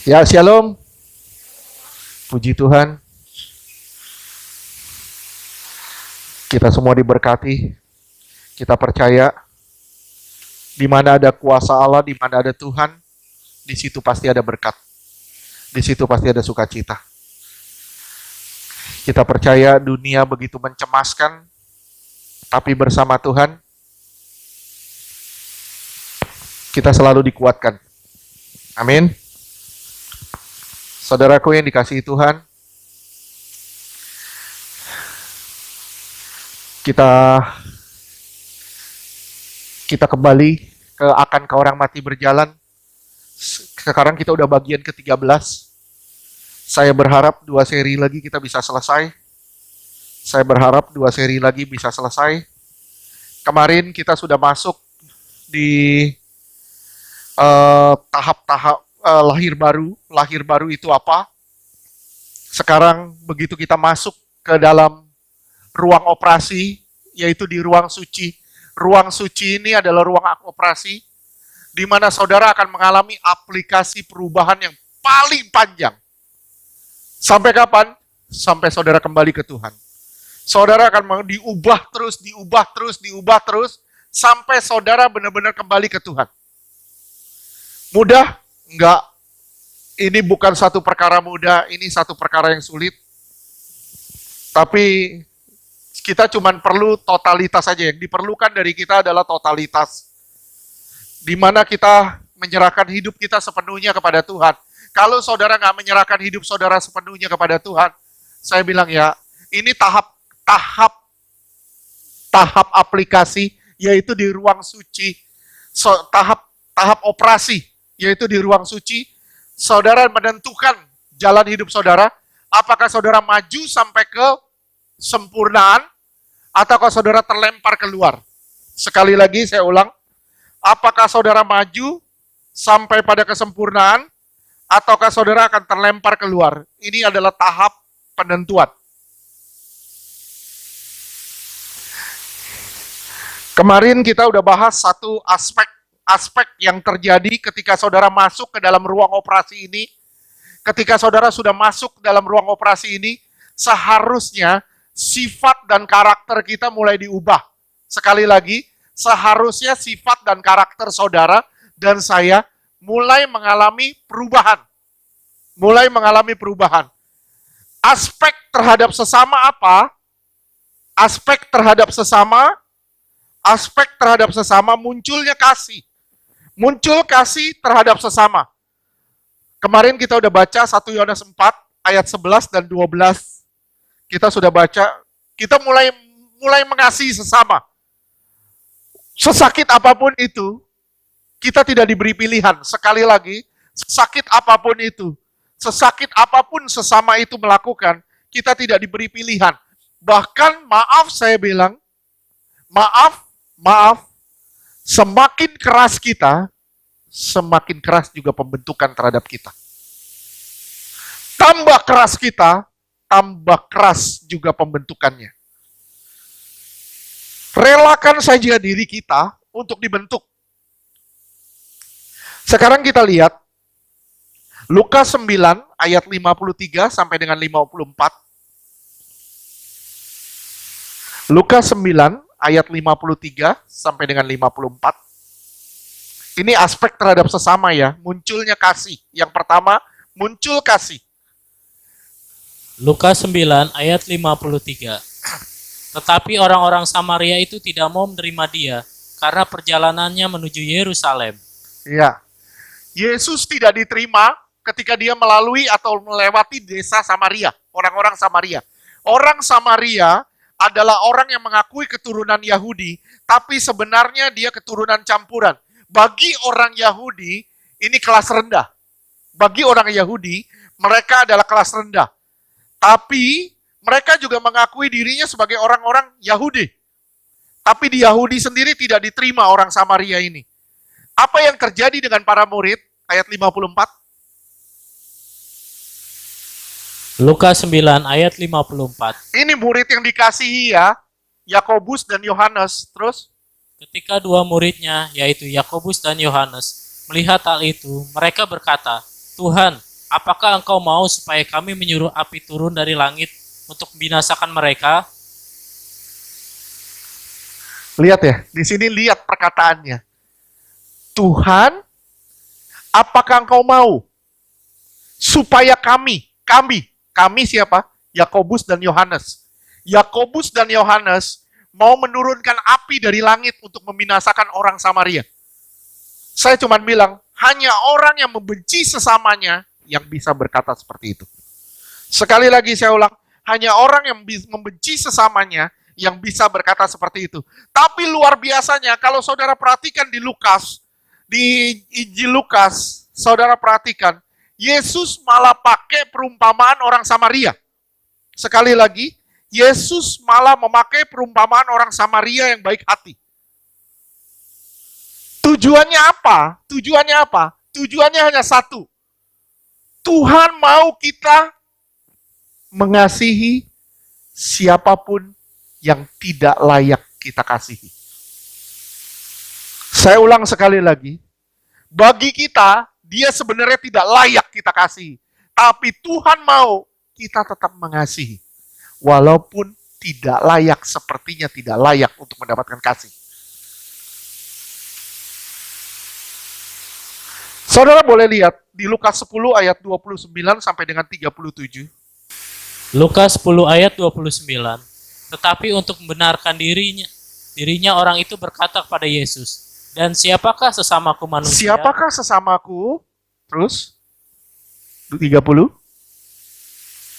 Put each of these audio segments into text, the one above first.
Ya, shalom. Puji Tuhan, kita semua diberkati. Kita percaya di mana ada kuasa Allah, di mana ada Tuhan, di situ pasti ada berkat. Di situ pasti ada sukacita. Kita percaya dunia begitu mencemaskan, tapi bersama Tuhan, kita selalu dikuatkan. Amin. Saudaraku yang dikasihi Tuhan, kita kembali akan ke orang mati berjalan. Sekarang kita udah bagian ke-13. Saya berharap 2 seri lagi kita bisa selesai. Kemarin kita sudah masuk di tahap-tahap lahir baru. Lahir baru itu apa? Sekarang begitu kita masuk ke dalam ruang operasi, yaitu di ruang suci. Ruang suci ini adalah ruang operasi di mana saudara akan mengalami aplikasi perubahan yang paling panjang. Sampai kapan? Sampai saudara kembali ke Tuhan. Saudara akan diubah terus, sampai saudara benar-benar kembali ke Tuhan. Mudah? Enggak. Ini bukan satu perkara mudah, ini satu perkara yang sulit. Tapi kita cuma perlu totalitas saja. Yang diperlukan dari kita adalah totalitas. Di mana kita menyerahkan hidup kita sepenuhnya kepada Tuhan. Kalau saudara nggak menyerahkan hidup saudara sepenuhnya kepada Tuhan, saya bilang ya, ini tahap aplikasi, yaitu di ruang suci. Tahap operasi, yaitu di ruang suci. Saudara menentukan jalan hidup saudara, apakah saudara maju sampai ke sempurnaan, ataukah saudara terlempar keluar. Sekali lagi saya ulang, apakah saudara maju sampai pada kesempurnaan, ataukah saudara akan terlempar keluar. Ini adalah tahap penentuan. Kemarin kita udah bahas satu aspek yang terjadi ketika saudara masuk ke dalam ruang operasi ini. Ketika saudara sudah masuk dalam ruang operasi ini, seharusnya sifat dan karakter kita mulai diubah. Sekali lagi, seharusnya sifat dan karakter saudara dan saya mulai mengalami perubahan. Aspek terhadap sesama apa? Aspek terhadap sesama munculnya kasih. Muncul kasih terhadap sesama. Kemarin kita udah baca 1 Yohanes 4 ayat 11 dan 12. Kita sudah baca, kita mulai mengasihi sesama. Sesakit apapun itu, kita tidak diberi pilihan. Sekali lagi, sesakit apapun sesama itu melakukan, kita tidak diberi pilihan. Bahkan saya bilang, semakin keras kita, semakin keras juga pembentukan terhadap kita. Tambah keras kita, tambah keras juga pembentukannya. Relakan saja diri kita untuk dibentuk. Sekarang kita lihat Lukas 9 ayat 53 sampai dengan 54. Lukas 9 ayat 53 sampai dengan 54. Ini aspek terhadap sesama ya, munculnya kasih. Yang pertama, muncul kasih. Lukas 9 ayat 53. Tetapi orang-orang Samaria itu tidak mau menerima dia karena perjalanannya menuju Yerusalem. Ya. Yesus tidak diterima ketika dia melalui atau melewati desa Samaria, orang-orang Samaria. Orang Samaria adalah orang yang mengakui keturunan Yahudi, tapi sebenarnya dia keturunan campuran. Bagi orang Yahudi, ini kelas rendah. Bagi orang Yahudi, mereka adalah kelas rendah. Tapi mereka juga mengakui dirinya sebagai orang-orang Yahudi. Tapi di Yahudi sendiri tidak diterima orang Samaria ini. Apa yang terjadi dengan para murid? Ayat 54. Lukas 9 ayat 54. Ini murid yang dikasihi ya, Yakobus dan Yohanes. Terus? Ketika 2 muridnya, yaitu Yakobus dan Yohanes, melihat hal itu, mereka berkata, Tuhan, apakah engkau mau supaya kami menyuruh api turun dari langit untuk membinasakan mereka? Lihat ya, di sini lihat perkataannya. Tuhan, apakah engkau mau supaya kami siapa? Yakobus dan Yohanes. Yakobus dan Yohanes mau menurunkan api dari langit untuk membinasakan orang Samaria. Saya cuma bilang, hanya orang yang membenci sesamanya yang bisa berkata seperti itu. Sekali lagi saya ulang, hanya orang yang membenci sesamanya yang bisa berkata seperti itu. Tapi luar biasanya, kalau saudara perhatikan di Lukas, di Injil Lukas, saudara perhatikan, Yesus malah pakai perumpamaan orang Samaria. Sekali lagi, Yesus malah memakai perumpamaan orang Samaria yang baik hati. Tujuannya apa? Tujuannya apa? Tujuannya hanya satu. Tuhan mau kita mengasihi siapapun yang tidak layak kita kasihi. Saya ulang sekali lagi. Bagi kita, dia sebenarnya tidak layak kita kasihi. Tapi Tuhan mau kita tetap mengasihi. Walaupun tidak layak, sepertinya tidak layak untuk mendapatkan kasih. Saudara boleh lihat di Lukas 10 ayat 29 sampai dengan 37. Lukas 10 ayat 29. Tetapi untuk membenarkan dirinya orang itu berkata kepada Yesus, dan siapakah sesamaku manusia? Siapakah sesamaku? Terus 30.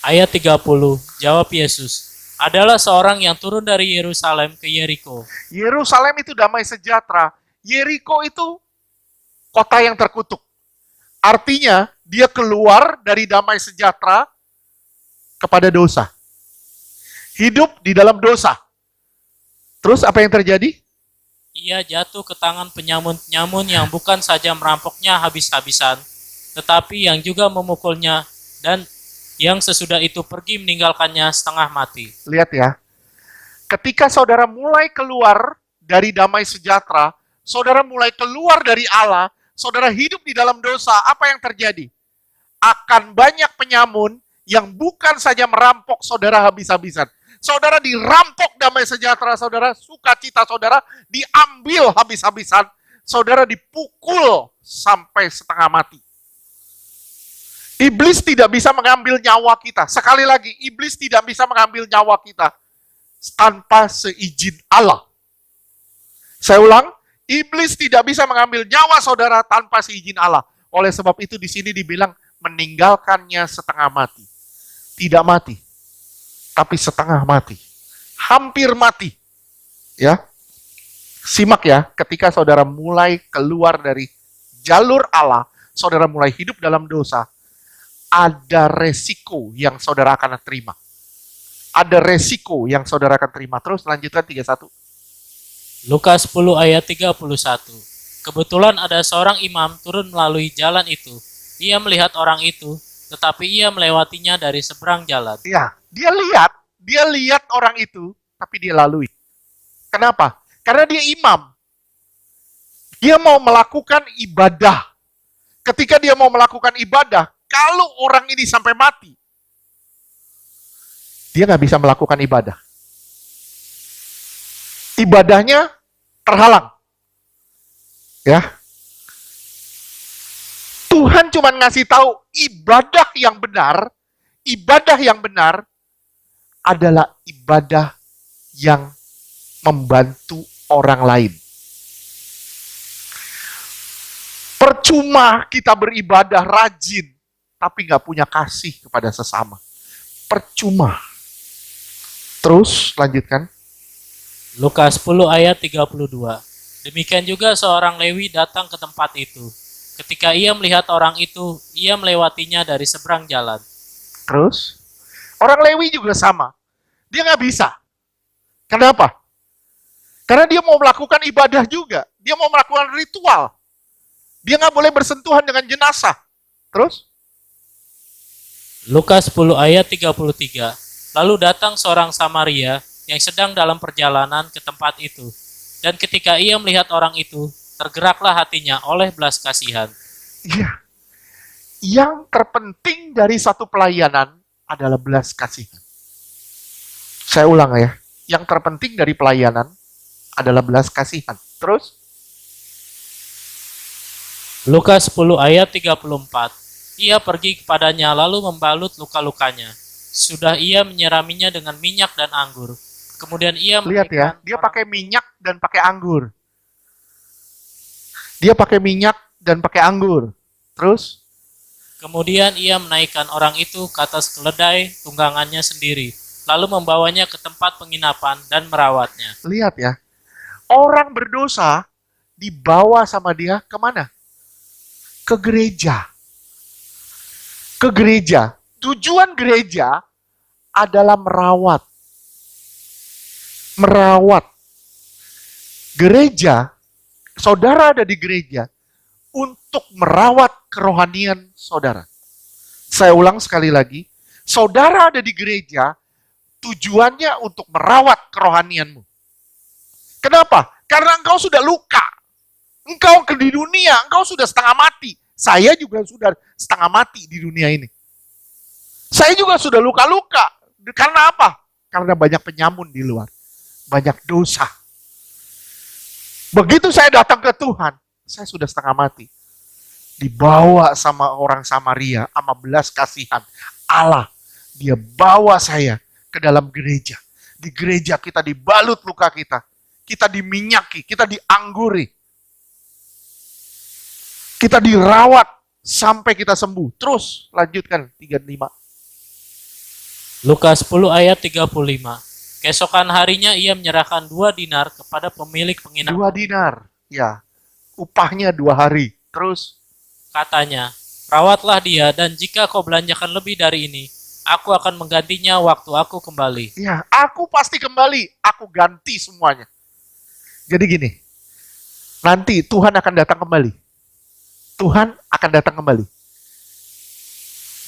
Ayat 30, jawab Yesus, adalah seorang yang turun dari Yerusalem ke Yeriko. Yerusalem itu damai sejahtera. Yeriko itu kota yang terkutuk. Artinya dia keluar dari damai sejahtera kepada dosa. Hidup di dalam dosa. Terus apa yang terjadi? Ia jatuh ke tangan penyamun-penyamun yang bukan saja merampoknya habis-habisan, tetapi yang juga memukulnya dan yang sesudah itu pergi meninggalkannya setengah mati. Lihat ya, ketika saudara mulai keluar dari damai sejahtera, saudara mulai keluar dari Allah, saudara hidup di dalam dosa, apa yang terjadi? Akan banyak penyamun yang bukan saja merampok saudara habis-habisan. Saudara dirampok damai sejahtera saudara, sukacita saudara diambil habis-habisan, saudara dipukul sampai setengah mati. Iblis tidak bisa mengambil nyawa kita. Sekali lagi, iblis tidak bisa mengambil nyawa kita tanpa seizin Allah. Saya ulang, iblis tidak bisa mengambil nyawa saudara tanpa seizin Allah. Oleh sebab itu di sini dibilang meninggalkannya setengah mati. Tidak mati, tapi setengah mati. Hampir mati. Ya. Simak ya, ketika saudara mulai keluar dari jalur Allah, saudara mulai hidup dalam dosa, ada resiko yang saudara akan terima. Ada resiko yang saudara akan terima. Terus lanjutkan 31. Lukas 10 ayat 31. Kebetulan ada seorang imam turun melalui jalan itu. Ia melihat orang itu, tetapi ia melewatinya dari seberang jalan. Ya, dia lihat orang itu, tapi dia lalui. Kenapa? Karena dia imam. Dia mau melakukan ibadah. Ketika dia mau melakukan ibadah, kalau orang ini sampai mati, dia nggak bisa melakukan ibadah. Ibadahnya terhalang. Ya. Tuhan cuma ngasih tahu ibadah yang benar adalah ibadah yang membantu orang lain. Percuma kita beribadah rajin, tapi nggak punya kasih kepada sesama. Percuma. Terus lanjutkan. Lukas 10 ayat 32. Demikian juga seorang Lewi datang ke tempat itu. Ketika ia melihat orang itu, ia melewatinya dari seberang jalan. Terus, orang Lewi juga sama. Dia nggak bisa. Kenapa? Karena dia mau melakukan ibadah juga. Dia mau melakukan ritual. Dia nggak boleh bersentuhan dengan jenazah. Terus? Lukas 10 ayat 33. Lalu datang seorang Samaria yang sedang dalam perjalanan ke tempat itu. Dan ketika ia melihat orang itu, tergeraklah hatinya oleh belas kasihan. Iya. Yang terpenting dari satu pelayanan adalah belas kasihan. Saya ulang ya. Yang terpenting dari pelayanan adalah belas kasihan. Terus? Lukas 10 ayat 34. Ia pergi kepadanya lalu membalut luka-lukanya. Sudah ia menyiraminya dengan minyak dan anggur. Kemudian ia Lihat ya, menaikkan dia pakai minyak dan pakai anggur. Dia pakai minyak dan pakai anggur. Terus? Kemudian ia menaikkan orang itu ke atas keledai tunggangannya sendiri, lalu membawanya ke tempat penginapan dan merawatnya. Lihat ya, orang berdosa dibawa sama dia kemana? Ke gereja. Ke gereja. Tujuan gereja adalah merawat. Merawat. Gereja, saudara ada di gereja untuk merawat kerohanian saudara. Saya ulang sekali lagi, saudara ada di gereja tujuannya untuk merawat kerohanianmu. Kenapa? Karena engkau sudah luka. Engkau di dunia, engkau sudah setengah mati. Saya juga sudah setengah mati di dunia ini. Saya juga sudah luka-luka. Karena apa? Karena banyak penyamun di luar. Banyak dosa. Begitu saya datang ke Tuhan, saya sudah setengah mati. Dibawa sama orang Samaria, sama belas kasihan Allah. Dia bawa saya ke dalam gereja. Di gereja kita dibalut luka kita. Kita diminyaki, kita diangguri. Kita dirawat sampai kita sembuh. Terus lanjutkan 35. Lukas 10 ayat 35. Keesokan harinya ia menyerahkan 2 dinar kepada pemilik penginapan. 2 dinar, ya. Upahnya 2 hari. Terus Katanya, rawatlah dia dan jika kau belanjakan lebih dari ini, aku akan menggantinya waktu aku kembali. ya, aku pasti kembali. Aku ganti semuanya. Jadi gini, nanti Tuhan akan datang kembali. Tuhan akan datang kembali.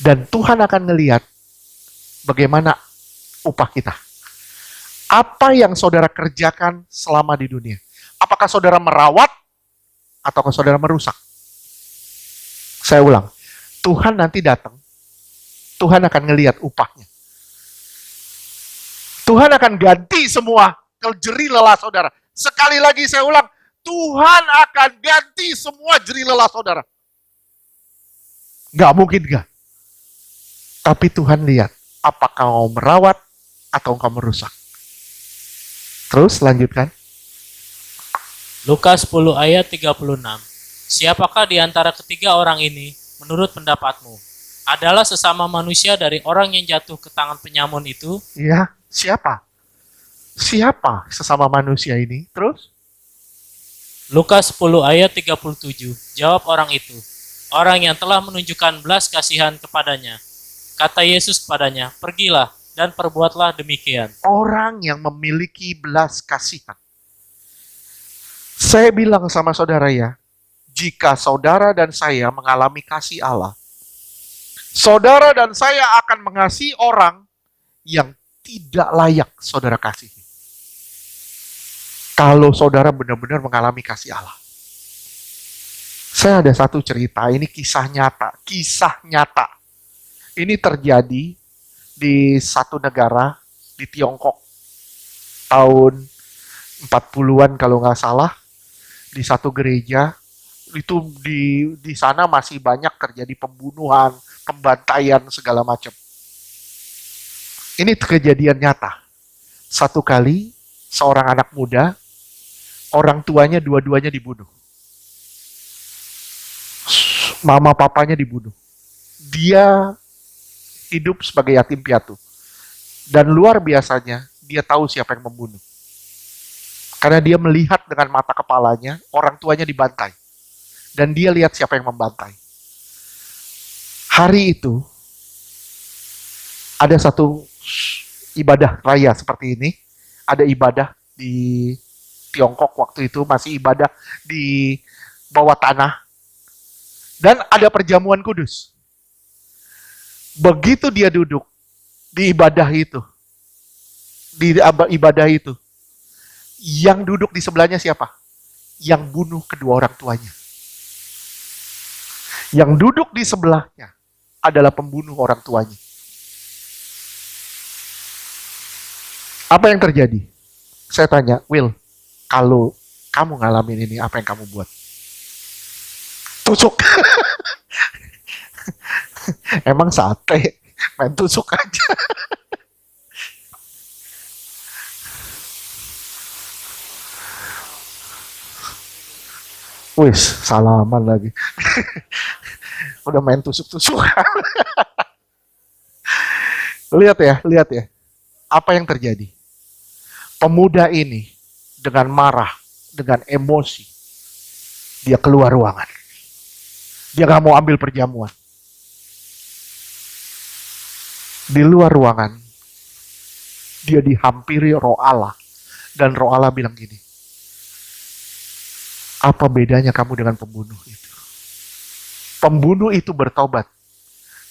Dan Tuhan akan ngelihat bagaimana upah kita. Apa yang saudara kerjakan selama di dunia? Apakah saudara merawat ataukah saudara merusak? Saya ulang, Tuhan nanti datang. Tuhan akan ngelihat upahnya. Tuhan akan ganti semua jerih lelah saudara. Sekali lagi saya ulang, Tuhan akan ganti semua jerih lelah saudara. Gak mungkin gak. Tapi Tuhan lihat, apakah kau merawat atau kau merusak. Terus lanjutkan. Lukas 10 ayat 36. Siapakah di antara ketiga orang ini menurut pendapatmu? Adalah sesama manusia dari orang yang jatuh ke tangan penyamun itu? Ya, siapa? Siapa sesama manusia ini? Terus? Lukas 10 ayat 37. Jawab orang itu, orang yang telah menunjukkan belas kasihan kepadanya. Kata Yesus kepadanya, pergilah dan perbuatlah demikian. Orang yang memiliki belas kasihan. Saya bilang sama saudara ya, jika saudara dan saya mengalami kasih Allah, saudara dan saya akan mengasihi orang yang tidak layak saudara kasihi. Kalau saudara benar-benar mengalami kasih Allah. Saya ada satu cerita, ini kisah nyata. Kisah nyata. Ini terjadi di satu negara, di Tiongkok. Tahun 40-an kalau nggak salah, di satu gereja. Itu di sana masih banyak terjadi pembunuhan, pembantaian, segala macam. Ini kejadian nyata. Satu kali, seorang anak muda, orang tuanya dua-duanya dibunuh. Mama papanya dibunuh. Dia hidup sebagai yatim piatu. Dan luar biasanya, dia tahu siapa yang membunuh. Karena dia melihat dengan mata kepalanya, orang tuanya dibantai. Dan dia lihat siapa yang membantai. Hari itu, ada satu ibadah raya seperti ini. Ada ibadah di Tiongkok waktu itu, masih ibadah di bawah tanah. Dan ada perjamuan kudus. Begitu dia duduk di ibadah itu, yang duduk di sebelahnya siapa? Yang bunuh kedua orang tuanya. Yang duduk di sebelahnya adalah pembunuh orang tuanya. Apa yang terjadi? Saya tanya, Will, kalau kamu ngalamin ini, apa yang kamu buat? Tusuk. Emang sate, main tusuk aja. Wis, salaman lagi. Udah main tusuk-tusukan. Lihat ya. Apa yang terjadi? Pemuda ini dengan marah, dengan emosi, dia keluar ruangan. Dia gak mau ambil perjamuan. Di luar ruangan, dia dihampiri roh Allah. Dan roh Allah bilang gini, apa bedanya kamu dengan pembunuh itu? Pembunuh itu bertobat.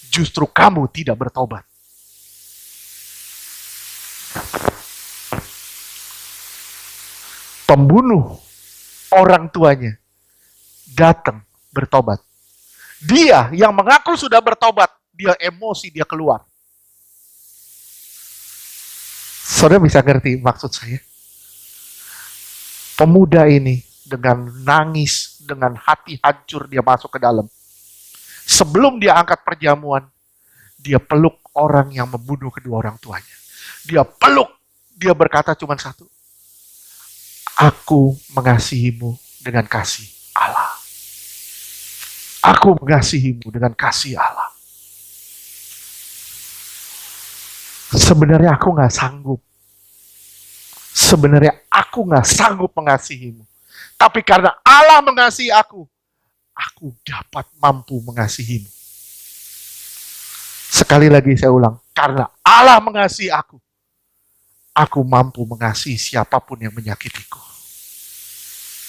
Justru kamu tidak bertobat. Pembunuh orang tuanya datang bertobat. Dia yang mengaku sudah bertobat, dia emosi, dia keluar. Saudara bisa ngerti maksud saya? Pemuda ini dengan nangis, dengan hati hancur dia masuk ke dalam. Sebelum dia angkat perjamuan, dia peluk orang yang membunuh kedua orang tuanya. Dia peluk, dia berkata cuma satu, aku mengasihimu dengan kasih Allah. Aku mengasihimu dengan kasih Allah. Sebenarnya aku gak sanggup. Sebenarnya aku gak sanggup mengasihimu. Tapi karena Allah mengasihi aku dapat mampu mengasihimu. Sekali lagi saya ulang, karena Allah mengasihi aku mampu mengasihi siapapun yang menyakitiku.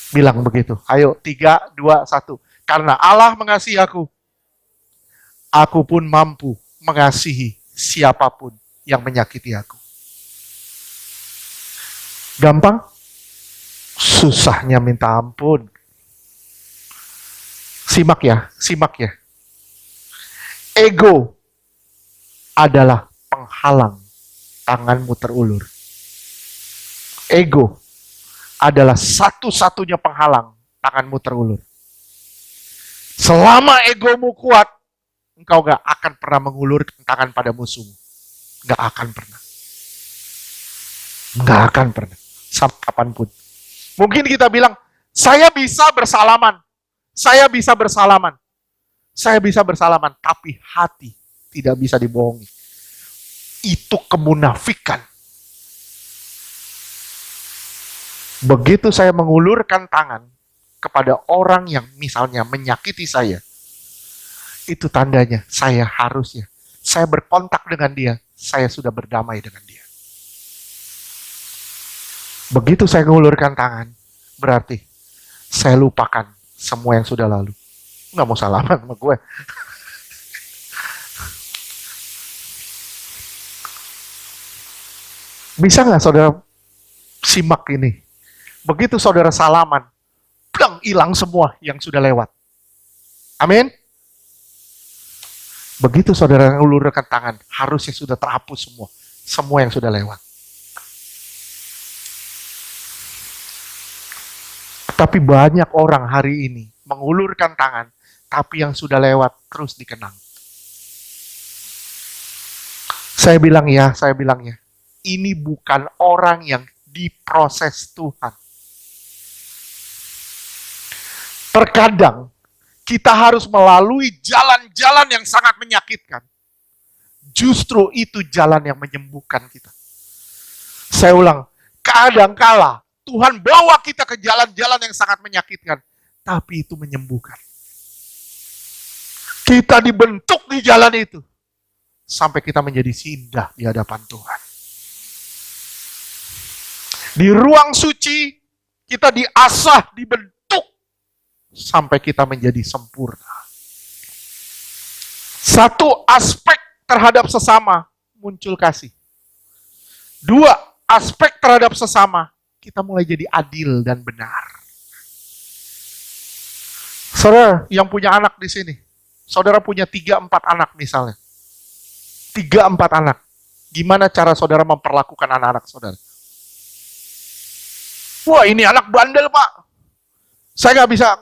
Bilang begitu. Ayo, 3, 2, 1. Karena Allah mengasihi aku pun mampu mengasihi siapapun yang menyakiti aku. Gampang? Susahnya minta ampun. Simak ya. Ego adalah penghalang tanganmu terulur. Ego adalah satu-satunya penghalang tanganmu terulur. Selama egomu kuat, engkau gak akan pernah mengulurkan tangan pada musuhmu. Gak akan pernah. Sampai kapanpun. Mungkin kita bilang, saya bisa bersalaman. Tapi hati tidak bisa dibohongi. Itu kemunafikan. Begitu saya mengulurkan tangan kepada orang yang misalnya menyakiti saya, itu tandanya saya berkontak dengan dia, saya sudah berdamai dengan dia. Begitu saya mengulurkan tangan, berarti saya lupakan semua yang sudah lalu. Nggak mau salaman sama gue. Bisa nggak saudara simak ini? Begitu saudara salaman, blang, hilang semua yang sudah lewat. Amin. Begitu saudara ulurkan tangan, harusnya sudah terhapus semua yang sudah lewat. Tapi banyak orang hari ini mengulurkan tangan, tapi yang sudah lewat terus dikenang. Saya bilang ya, ini bukan orang yang diproses Tuhan. Terkadang kita harus melalui jalan-jalan yang sangat menyakitkan. Justru itu jalan yang menyembuhkan kita. Saya ulang, kadang-kala Tuhan bawa kita ke jalan-jalan yang sangat menyakitkan, tapi itu menyembuhkan. Kita dibentuk di jalan itu, sampai kita menjadi indah di hadapan Tuhan. Di ruang suci, kita diasah, dibentuk, sampai kita menjadi sempurna. Satu aspek terhadap sesama, muncul kasih. 2, aspek terhadap sesama, kita mulai jadi adil dan benar. Saudara yang punya anak di sini, saudara punya 3-4 anak misalnya. 3-4 anak. Gimana cara saudara memperlakukan anak-anak saudara? Wah, ini anak bandel, Pak. Saya nggak bisa,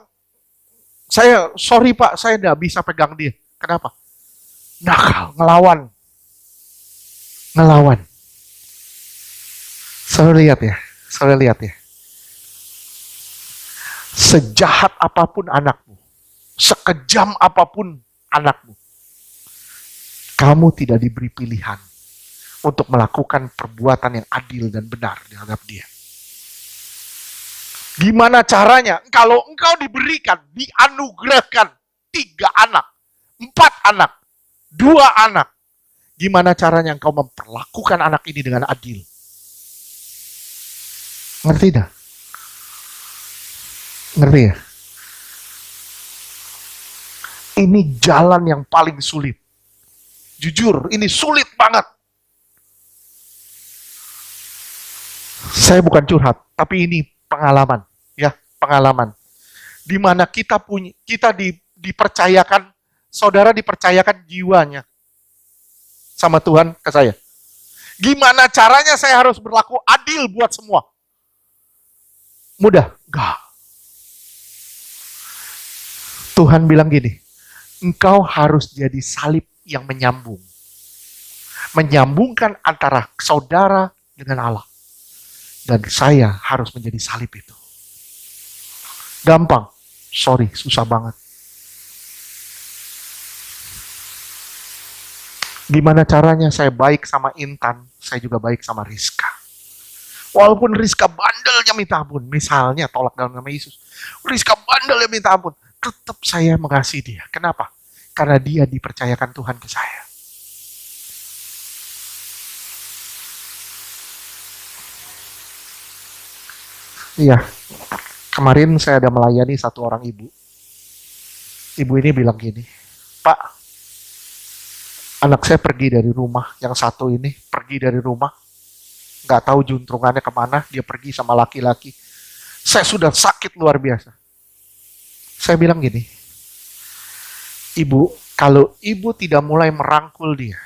sorry Pak, saya nggak bisa pegang dia. Kenapa? Nakal, ngelawan. Saudara lihat ya. Sejahat apapun anakmu, sekejam apapun anakmu, kamu tidak diberi pilihan untuk melakukan perbuatan yang adil dan benar terhadap dia. Gimana caranya? Kalau engkau diberikan, dianugerahkan 3 anak, 4 anak, 2 anak, gimana caranya engkau memperlakukan anak ini dengan adil? Ngerti dah? Ngerti ya? Ini jalan yang paling sulit. Jujur, ini sulit banget. Saya bukan curhat, tapi ini pengalaman, ya, pengalaman. Di mana kita dipercayakan, saudara dipercayakan jiwanya sama Tuhan ke saya. Gimana caranya saya harus berlaku adil buat semua? Mudah? Enggak. Tuhan bilang gini, engkau harus jadi salib yang menyambung. Menyambungkan antara saudara dengan Allah. Dan saya harus menjadi salib itu. Gampang? Sorry, susah banget. Gimana caranya saya baik sama Intan, saya juga baik sama Rizka. Walaupun Rizka bandelnya minta ampun, misalnya tolak dalam nama Yesus. Rizka bandelnya minta ampun, tetap saya mengasihi dia. Kenapa? Karena dia dipercayakan Tuhan ke saya. Iya, kemarin saya ada melayani satu orang ibu. Ibu ini bilang gini, Pak, anak saya pergi dari rumah, yang satu ini pergi dari rumah, nggak tahu juntrungannya kemana, dia pergi sama laki-laki. Saya sudah sakit luar biasa. Saya bilang gini, Ibu, kalau ibu tidak mulai merangkul dia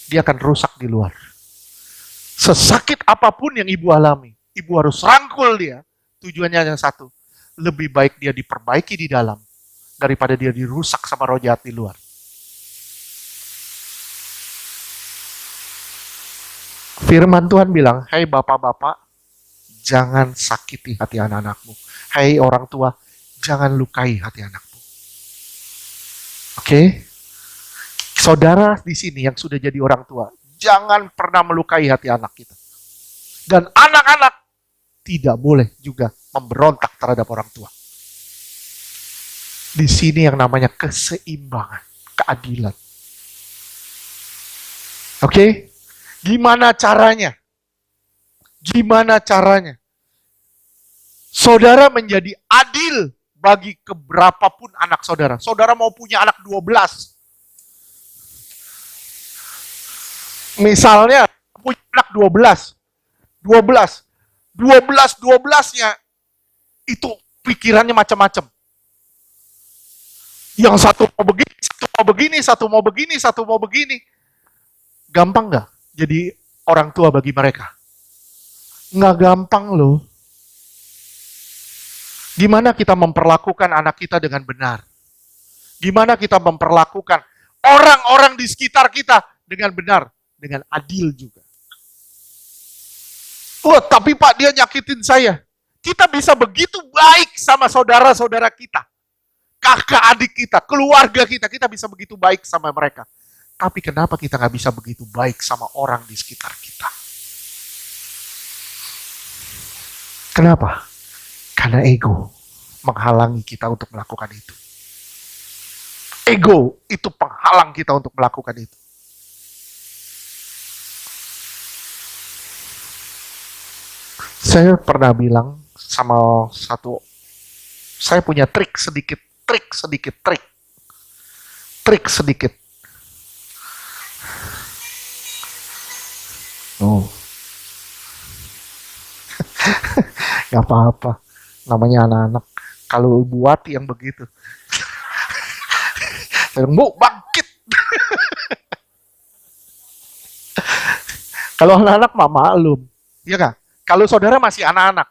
akan rusak di luar. Sesakit apapun yang ibu alami, ibu harus rangkul dia. Tujuannya hanya satu, lebih baik dia diperbaiki di dalam daripada dia dirusak sama roh jahat di luar. Firman Tuhan bilang, hai bapak-bapak, jangan sakiti hati anak-anakmu. Hai orang tua, jangan lukai hati anakmu. Oke? Saudara di sini yang sudah jadi orang tua, jangan pernah melukai hati anak kita. Dan anak-anak tidak boleh juga memberontak terhadap orang tua. Di sini yang namanya keseimbangan, keadilan. Oke? Gimana caranya? Gimana caranya? Saudara menjadi adil bagi keberapapun anak saudara. Saudara mau punya anak 12. Misalnya punya anak 12. 12-nya itu pikirannya macam-macam. Yang satu mau begini, satu mau begini, satu mau begini, satu mau begini. Gampang nggak jadi orang tua bagi mereka? Nggak gampang loh. Gimana kita memperlakukan anak kita dengan benar? Gimana kita memperlakukan orang-orang di sekitar kita dengan benar? Dengan adil juga. Oh, tapi Pak, dia nyakitin saya. Kita bisa begitu baik sama saudara-saudara kita. Kakak adik kita, keluarga kita bisa begitu baik sama mereka. Tapi kenapa kita nggak bisa begitu baik sama orang di sekitar kita? Kenapa? Karena ego menghalangi kita untuk melakukan itu. Ego itu penghalang kita untuk melakukan itu. Saya pernah bilang sama saya punya trik sedikit. Oh, gak apa-apa. Namanya anak-anak. Kalau buat yang begitu. Bu, bangkit. Kalau anak-anak mah maklum. Iya kan? Kalau saudara masih anak-anak,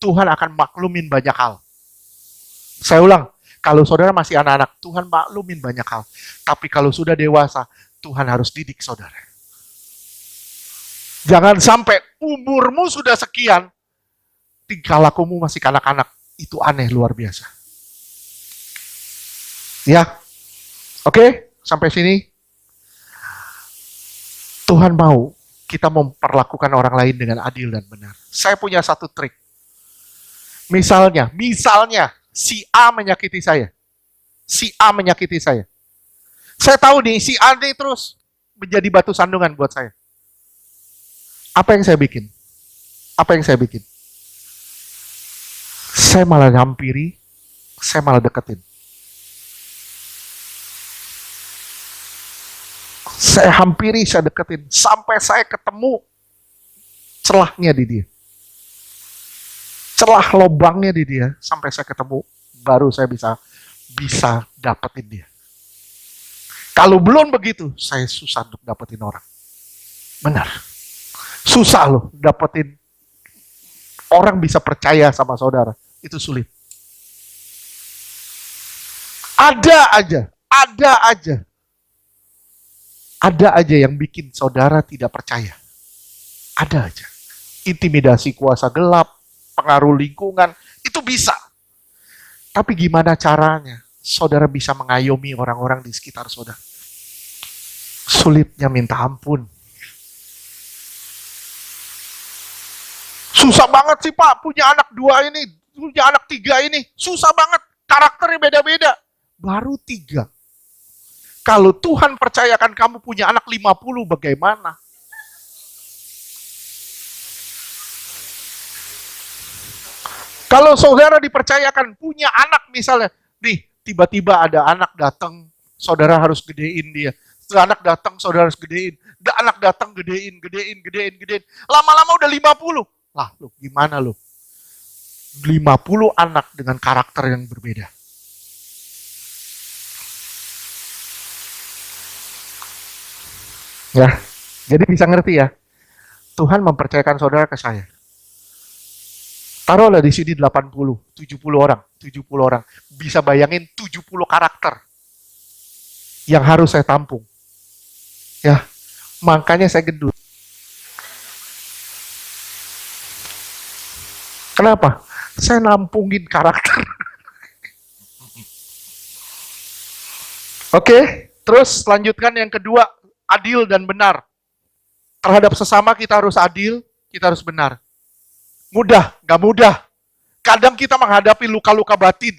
Tuhan akan maklumin banyak hal. Saya ulang, kalau saudara masih anak-anak, Tuhan maklumin banyak hal. Tapi kalau sudah dewasa, Tuhan harus didik saudara. Jangan sampai umurmu sudah sekian, tingkah lakumu masih kanak-kanak. Itu aneh, luar biasa. Ya, oke, sampai sini. Tuhan mau kita memperlakukan orang lain dengan adil dan benar. Saya punya satu trik. Misalnya, si A menyakiti saya. Si A menyakiti saya. Saya tahu nih, si A nih terus menjadi batu sandungan buat saya. Apa yang saya bikin? Saya malah hampiri, saya malah deketin. Saya hampiri, saya deketin. Sampai saya ketemu celahnya di dia. Celah lobangnya di dia. Sampai saya ketemu, baru saya bisa dapetin dia. Kalau belum begitu, saya susah untuk dapetin orang. Benar. Susah loh dapetin orang bisa percaya sama saudara. Itu sulit. Ada aja yang bikin saudara tidak percaya. Ada aja. Intimidasi kuasa gelap, pengaruh lingkungan, itu bisa. Tapi gimana caranya saudara bisa mengayomi orang-orang di sekitar saudara? Sulitnya minta ampun. Susah banget sih Pak, punya anak 2 ini, punya anak 3 ini. Susah banget, karakternya beda-beda. Baru 3. Kalau Tuhan percayakan kamu punya anak 50, bagaimana? Kalau saudara dipercayakan punya anak misalnya, nih tiba-tiba ada anak datang, saudara harus gedein dia. Setelah anak datang, saudara harus gedein. Anak datang, gedein. Lama-lama udah 50. Lah, lu gimana lu? 50 anak dengan karakter yang berbeda. Ya, jadi bisa ngerti ya. Tuhan mempercayakan saudara ke saya. Taruhlah di sini 80, 70 orang. Bisa bayangin 70 karakter yang harus saya tampung. Ya, makanya saya gendut. Kenapa? Saya nampungin karakter. Oke, terus lanjutkan yang kedua, adil dan benar. Terhadap sesama kita harus adil, kita harus benar. Mudah, gak mudah. Kadang kita menghadapi luka-luka batin.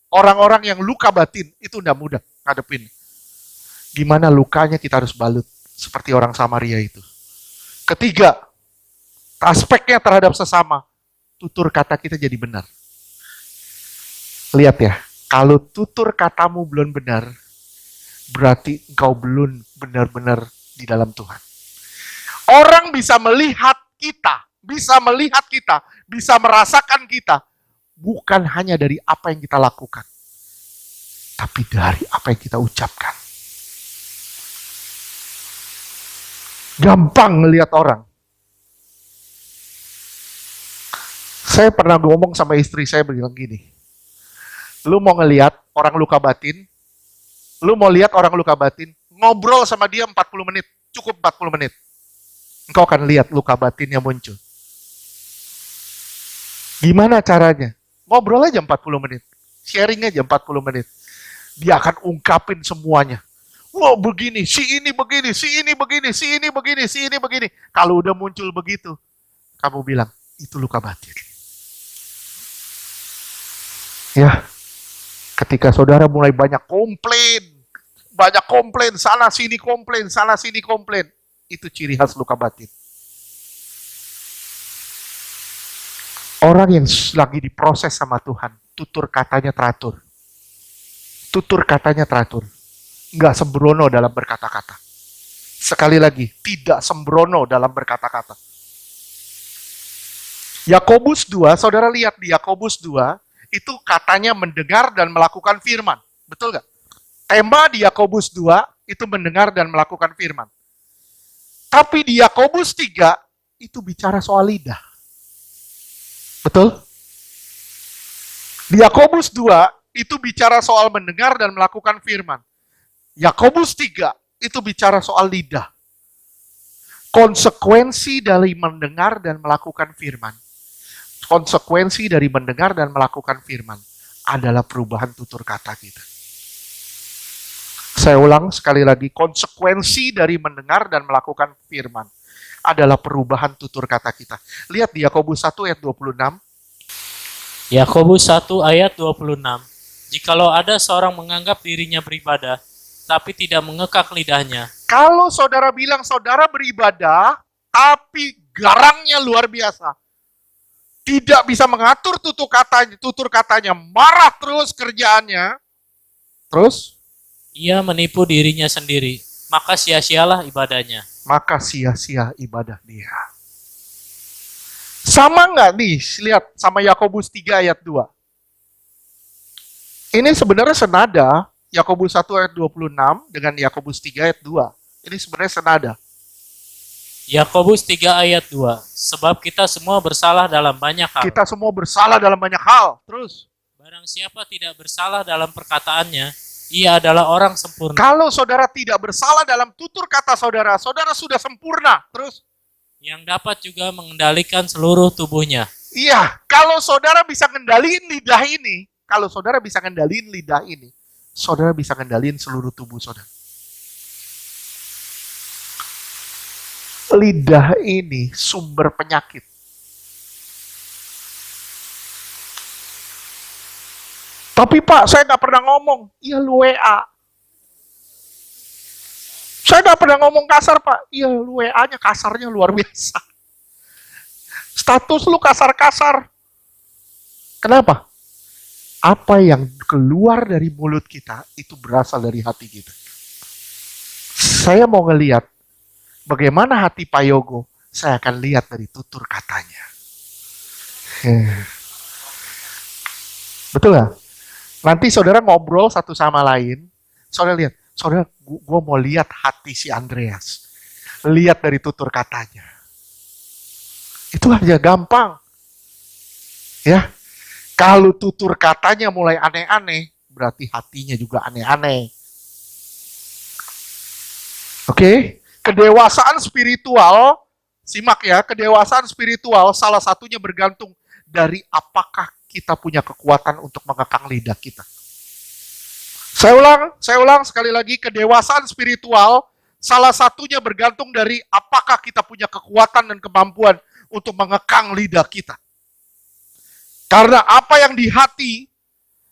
Orang-orang yang luka batin, itu gak mudah ngadepin. Gimana lukanya kita harus balut. Seperti orang Samaria itu. Ketiga, aspeknya terhadap sesama. Tutur kata kita jadi benar. Lihat ya, kalau tutur katamu belum benar, berarti engkau belum benar-benar di dalam Tuhan. Orang bisa melihat kita, bisa merasakan kita, bukan hanya dari apa yang kita lakukan, tapi dari apa yang kita ucapkan. Gampang ngelihat orang. Saya pernah ngomong sama istri saya bilang gini, lu mau ngelihat orang luka batin, ngobrol sama dia 40 menit, cukup 40 menit. Engkau akan lihat luka batinnya muncul. Gimana caranya? Ngobrol aja 40 menit, sharing aja 40 menit. Dia akan ungkapin semuanya. Wah begini, si ini begini. Kalau udah muncul begitu, kamu bilang, itu luka batin. Ya, ketika saudara mulai banyak komplain, sana sini komplain, itu ciri khas luka batin. Orang yang lagi diproses sama Tuhan, tutur katanya teratur. Nggak sembrono dalam berkata-kata. Sekali lagi, tidak sembrono dalam berkata-kata. Yakobus 2, saudara lihat di Yakobus 2, itu katanya mendengar dan melakukan firman. Betul nggak? Tema di Yakobus 2 itu mendengar dan melakukan firman. Tapi di Yakobus 3 itu bicara soal lidah. Betul? Di Yakobus 2 itu bicara soal mendengar dan melakukan firman. Yakobus 3 itu bicara soal lidah. Konsekuensi dari mendengar dan melakukan firman. Konsekuensi dari mendengar dan melakukan firman adalah perubahan tutur kata kita. Saya ulang sekali lagi, konsekuensi dari mendengar dan melakukan firman adalah perubahan tutur kata kita. Lihat di Yakobus 1 ayat 26. Yakobus 1 ayat 26. Jikalau ada seorang menganggap dirinya beribadah, tapi tidak mengekak lidahnya. Kalau saudara bilang saudara beribadah, tapi garangnya luar biasa. Tidak bisa mengatur tutur katanya, marah terus kerjaannya. Terus? Ia menipu dirinya sendiri, maka sia-sialah ibadahnya. Maka sia-sia ibadah dia. Sama nggak nih, lihat sama Yakobus 3 ayat 2. Ini sebenarnya senada, Yakobus 1 ayat 26 dengan Yakobus 3 ayat 2. Ini sebenarnya senada. Yakobus 3 ayat 2. Sebab kita semua bersalah dalam banyak hal. Kita semua bersalah dalam banyak hal. Terus? Barang siapa tidak bersalah dalam perkataannya, ia adalah orang sempurna. Kalau saudara tidak bersalah dalam tutur kata saudara, saudara sudah sempurna. Terus? Yang dapat juga mengendalikan seluruh tubuhnya. Iya, kalau saudara bisa ngendaliin lidah ini, saudara bisa ngendaliin seluruh tubuh saudara. Lidah ini sumber penyakit. Tapi Pak, saya nggak pernah ngomong. Iya, lu WA. Saya nggak pernah ngomong kasar, Pak. Iya, lu WA-nya kasarnya luar biasa. Status lu kasar-kasar. Kenapa? Apa yang keluar dari mulut kita itu berasal dari hati kita. Saya mau ngelihat bagaimana hati Pak Yogo, saya akan lihat dari tutur katanya. Betul nggak? Nanti saudara ngobrol satu sama lain, saudara lihat, saudara, gue mau lihat hati si Andreas. Lihat dari tutur katanya. Itu aja gampang. Ya, kalau tutur katanya mulai aneh-aneh, berarti hatinya juga aneh-aneh. Oke? Kedewasaan spiritual, simak ya, kedewasaan spiritual salah satunya bergantung dari apakah kita punya kekuatan untuk mengekang lidah kita. Saya ulang sekali lagi, kedewasaan spiritual salah satunya bergantung dari apakah kita punya kekuatan dan kemampuan untuk mengekang lidah kita. Karena apa yang di hati,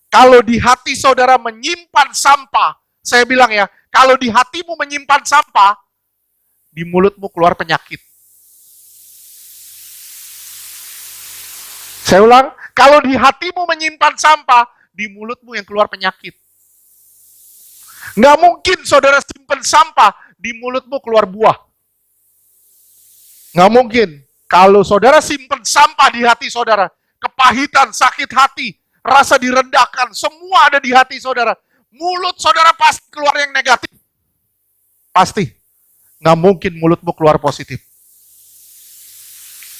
kalau di hati saudara menyimpan sampah, saya bilang ya, kalau di hatimu menyimpan sampah, di mulutmu keluar penyakit. Saya ulang, kalau di hatimu menyimpan sampah, di mulutmu yang keluar penyakit. Nggak mungkin saudara simpan sampah, di mulutmu keluar buah. Nggak mungkin. Kalau saudara simpan sampah di hati saudara, kepahitan, sakit hati, rasa direndahkan, semua ada di hati saudara. Mulut saudara pasti keluar yang negatif. Pasti. Nggak mungkin mulutmu keluar positif.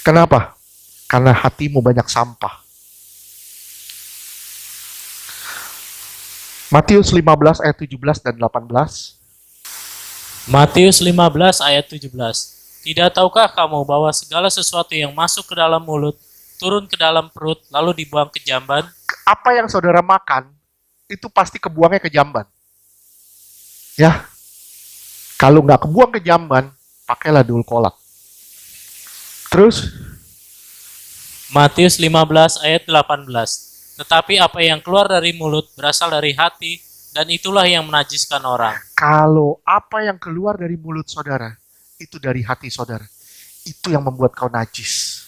Kenapa? Karena hatimu banyak sampah. Matius 15 ayat 17 dan 18. Matius 15 ayat 17. Tidak tahukah kamu bahwa segala sesuatu yang masuk ke dalam mulut, turun ke dalam perut, lalu dibuang ke jamban? Apa yang saudara makan, itu pasti kebuangnya ke jamban. Ya. Kalau nggak kebuang ke jamban, pakailah dul kolak. Terus? Matius 15 ayat 18. Tetapi apa yang keluar dari mulut berasal dari hati, dan itulah yang menajiskan orang. Kalau apa yang keluar dari mulut saudara, itu dari hati saudara. Itu yang membuat kau najis.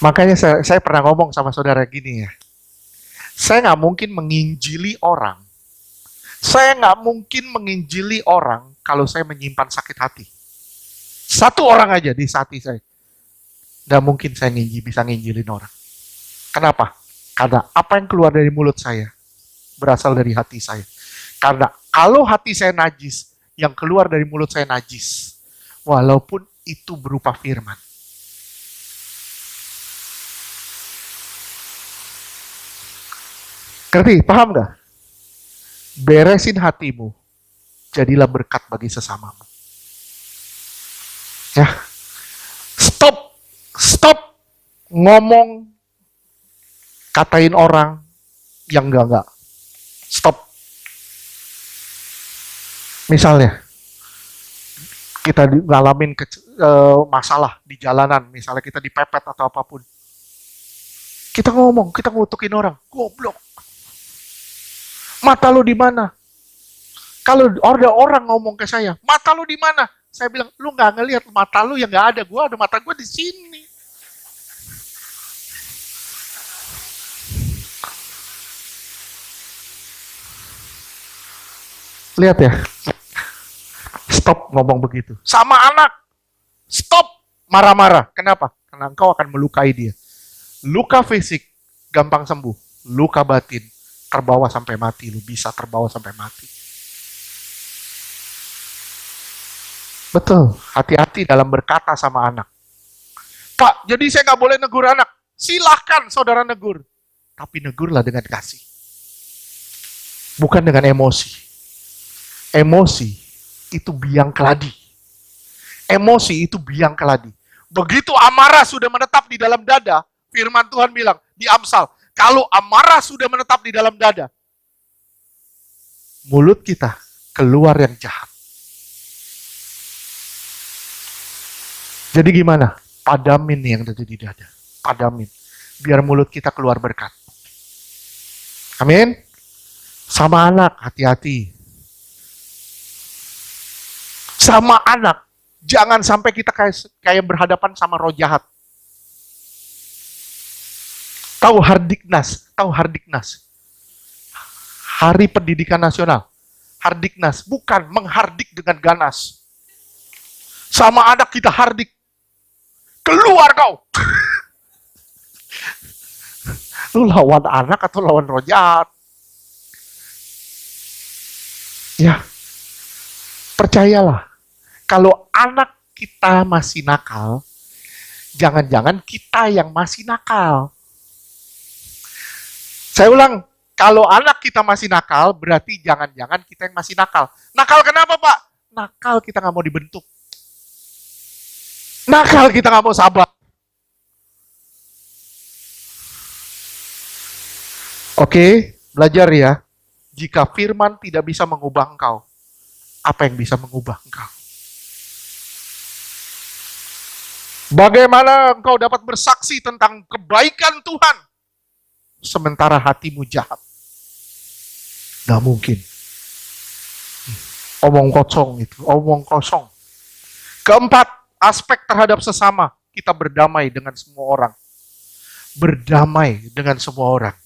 Makanya saya pernah ngomong sama saudara gini ya. Saya nggak mungkin menginjili orang. Saya nggak mungkin menginjili orang kalau saya menyimpan sakit hati. Satu orang aja di hati saya. Nggak mungkin saya bisa nginjilin orang. Kenapa? Karena apa yang keluar dari mulut saya berasal dari hati saya. Karena kalau hati saya najis, yang keluar dari mulut saya najis. Walaupun itu berupa firman. Ngerti? Paham gak? Beresin hatimu, jadilah berkat bagi sesamamu. Ya, stop ngomong, katain orang yang enggak. Stop. Misalnya, kita ngalamin masalah di jalanan, misalnya kita dipepet atau apapun. Kita ngomong, kita ngutukin orang, goblok. Mata lu di mana? Kalau ada orang ngomong ke saya, mata lu di mana? Saya bilang, lu nggak ngelihat mata lu yang nggak ada. Gua ada mata gua di sini. Lihat ya. Stop ngomong begitu. Sama anak. Stop marah-marah. Kenapa? Karena engkau akan melukai dia. Luka fisik gampang sembuh. Luka batin terbawa sampai mati. Lu bisa terbawa sampai mati. Betul. Hati-hati dalam berkata sama anak. Pak, jadi saya nggak boleh negur anak. Silahkan saudara negur. Tapi negurlah dengan kasih. Bukan dengan emosi. Emosi itu biang keladi. Emosi itu biang keladi. Begitu amarah sudah menetap di dalam dada, firman Tuhan bilang di Amsal, kalau amarah sudah menetap di dalam dada, mulut kita keluar yang jahat. Jadi gimana? Padamin yang ada di dada. Padamin. Biar mulut kita keluar berkat. Amin. Sama anak, hati-hati. Sama anak, jangan sampai kita kayak berhadapan sama roh jahat. Tahu Hardiknas? Tahu Hardiknas? Hari Pendidikan Nasional. Hardiknas, bukan menghardik dengan ganas. Sama anak kita hardik. Keluar kau! Lu lawan anak atau lawan roh jahat? Ya, percayalah. Kalau anak kita masih nakal, jangan-jangan kita yang masih nakal. Saya ulang, kalau anak kita masih nakal, berarti jangan-jangan kita yang masih nakal. Nakal kenapa, Pak? Nakal kita nggak mau dibentuk. Nakal kita nggak mau sabar. Oke, belajar ya. Jika firman tidak bisa mengubah engkau, apa yang bisa mengubah engkau? Bagaimana engkau dapat bersaksi tentang kebaikan Tuhan sementara hatimu jahat? Gak mungkin. Omong kosong itu, omong kosong. Keempat, aspek terhadap sesama. Kita berdamai dengan semua orang. Berdamai dengan semua orang.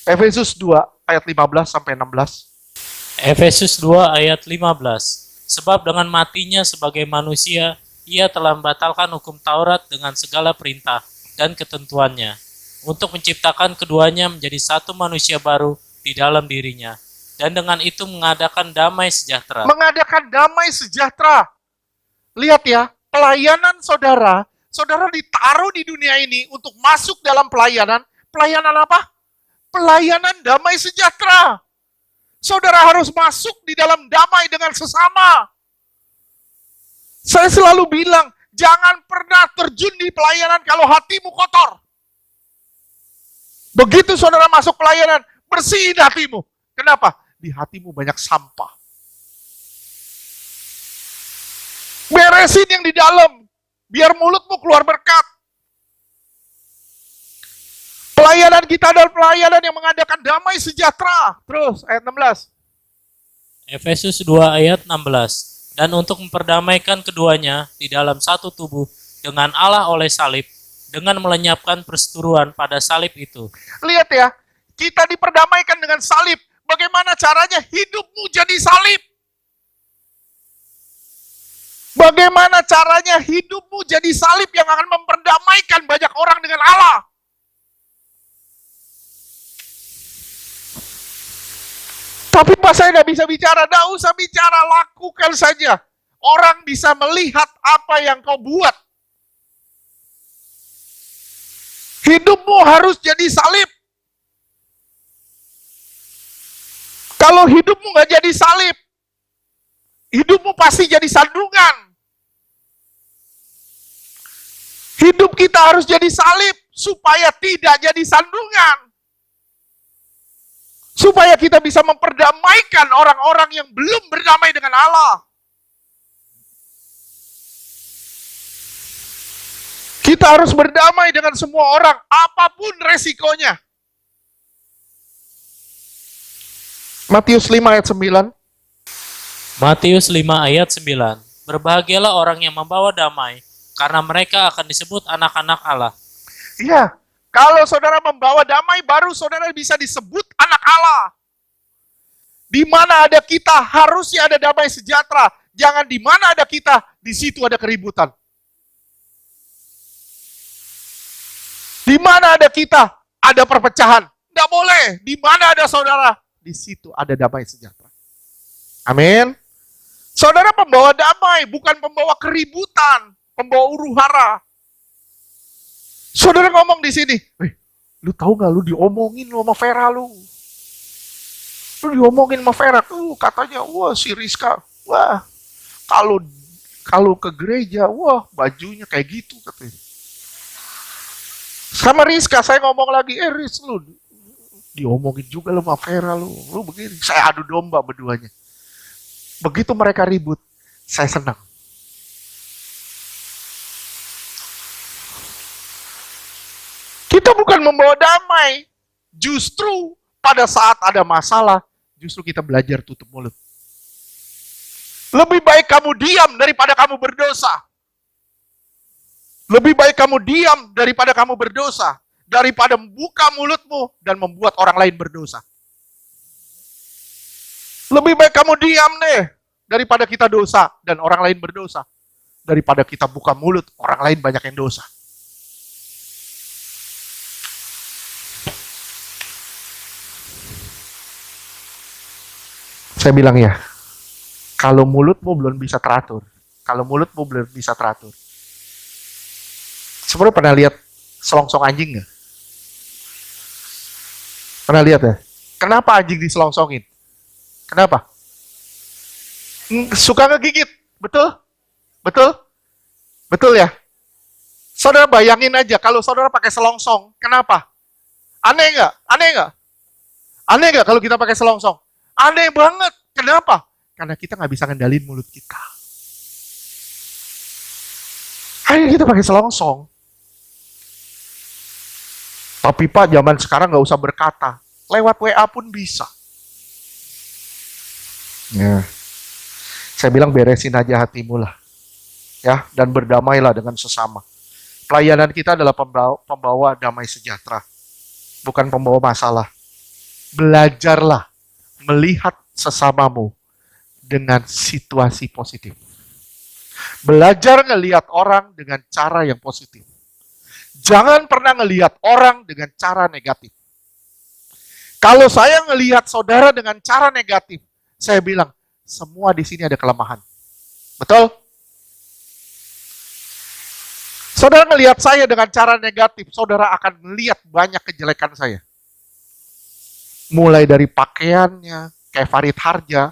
Efesus 2 ayat 15 sampai 16. Efesus 2 ayat 15. Sebab dengan matinya sebagai manusia, ia telah membatalkan hukum Taurat dengan segala perintah dan ketentuannya, untuk menciptakan keduanya menjadi satu manusia baru di dalam dirinya, dan dengan itu mengadakan damai sejahtera. Mengadakan damai sejahtera. Lihat ya, pelayanan saudara, saudara ditaruh di dunia ini untuk masuk dalam pelayanan. Pelayanan apa? Pelayanan damai sejahtera. Saudara harus masuk di dalam damai dengan sesama. Saya selalu bilang, jangan pernah terjun di pelayanan kalau hatimu kotor. Begitu saudara masuk pelayanan, bersihin hatimu. Kenapa? Di hatimu banyak sampah. Beresin yang di dalam, biar mulutmu keluar berkat. Pelayanan kita adalah pelayanan yang mengadakan damai sejahtera. Terus, ayat 16. Efesus 2 ayat 16. Dan untuk memperdamaikan keduanya di dalam satu tubuh dengan Allah oleh salib, dengan melenyapkan perseteruan pada salib itu. Lihat ya, kita diperdamaikan dengan salib. Bagaimana caranya? Hidupmu jadi salib. Bagaimana caranya hidupmu jadi salib yang akan memperdamaikan banyak orang dengan Allah? Tapi Pak, saya nggak bisa bicara. Nggak usah bicara, lakukan saja. Orang bisa melihat apa yang kau buat. Hidupmu harus jadi salib. Kalau hidupmu nggak jadi salib, hidupmu pasti jadi sandungan. Hidup kita harus jadi salib supaya tidak jadi sandungan. Supaya kita bisa memperdamaikan orang-orang yang belum berdamai dengan Allah. Kita harus berdamai dengan semua orang, apapun resikonya. Matius 5 ayat 9. Matius 5 ayat 9. Berbahagialah orang yang membawa damai, karena mereka akan disebut anak-anak Allah. Iya, kalau saudara membawa damai, baru saudara bisa disebut anak Allah. Di mana ada kita, harusnya ada damai sejahtera. Jangan di mana ada kita, di situ ada keributan. Di mana ada kita, ada perpecahan. Tidak boleh. Di mana ada saudara, di situ ada damai sejahtera. Amin. Saudara pembawa damai, bukan pembawa keributan, pembawa huru-hara. Saudara ngomong di sini, lu tahu nggak, lu diomongin lu sama Vera lu. Lu diomongin sama Vera, katanya, wah si Rizka, wah kalau ke gereja, wah bajunya kayak gitu katanya. Sama Rizka, saya ngomong lagi, Riz, lu diomongin juga lu sama Vera lu begini. Saya adu domba berduanya. Begitu mereka ribut, saya senang. Kita bukan membawa damai. Justru pada saat ada masalah, justru kita belajar tutup mulut. Lebih baik kamu diam daripada kamu berdosa. Lebih baik kamu diam daripada kamu berdosa. Daripada membuka mulutmu dan membuat orang lain berdosa. Lebih baik kamu diam deh daripada kita dosa dan orang lain berdosa. Daripada kita buka mulut, orang lain banyak yang dosa. Saya bilang ya, kalau mulutmu belum bisa teratur, sebenarnya pernah lihat selongsong anjing nggak? Pernah lihat ya? Kenapa anjing diselongsongin? Kenapa? Suka ngegigit, betul? Betul? Betul ya? Saudara bayangin aja, kalau saudara pakai selongsong, kenapa? Aneh nggak? Aneh nggak? Aneh nggak kalau kita pakai selongsong? Aneh banget. Kenapa? Karena kita nggak bisa ngendalin mulut kita. Ayo kita pakai selongsong. Tapi Pak, zaman sekarang nggak usah berkata. Lewat WA pun bisa. Ya. Saya bilang beresin aja hatimu lah. Ya, dan berdamailah dengan sesama. Pelayanan kita adalah pembawa damai sejahtera. Bukan pembawa masalah. Belajarlah melihat sesamamu dengan situasi positif. Belajar ngelihat orang dengan cara yang positif. Jangan pernah ngelihat orang dengan cara negatif. Kalau saya ngelihat saudara dengan cara negatif, saya bilang, semua di sini ada kelemahan. Betul? Saudara ngelihat saya dengan cara negatif, saudara akan melihat banyak kejelekan saya. Mulai dari pakaiannya, kayak Farid Harja.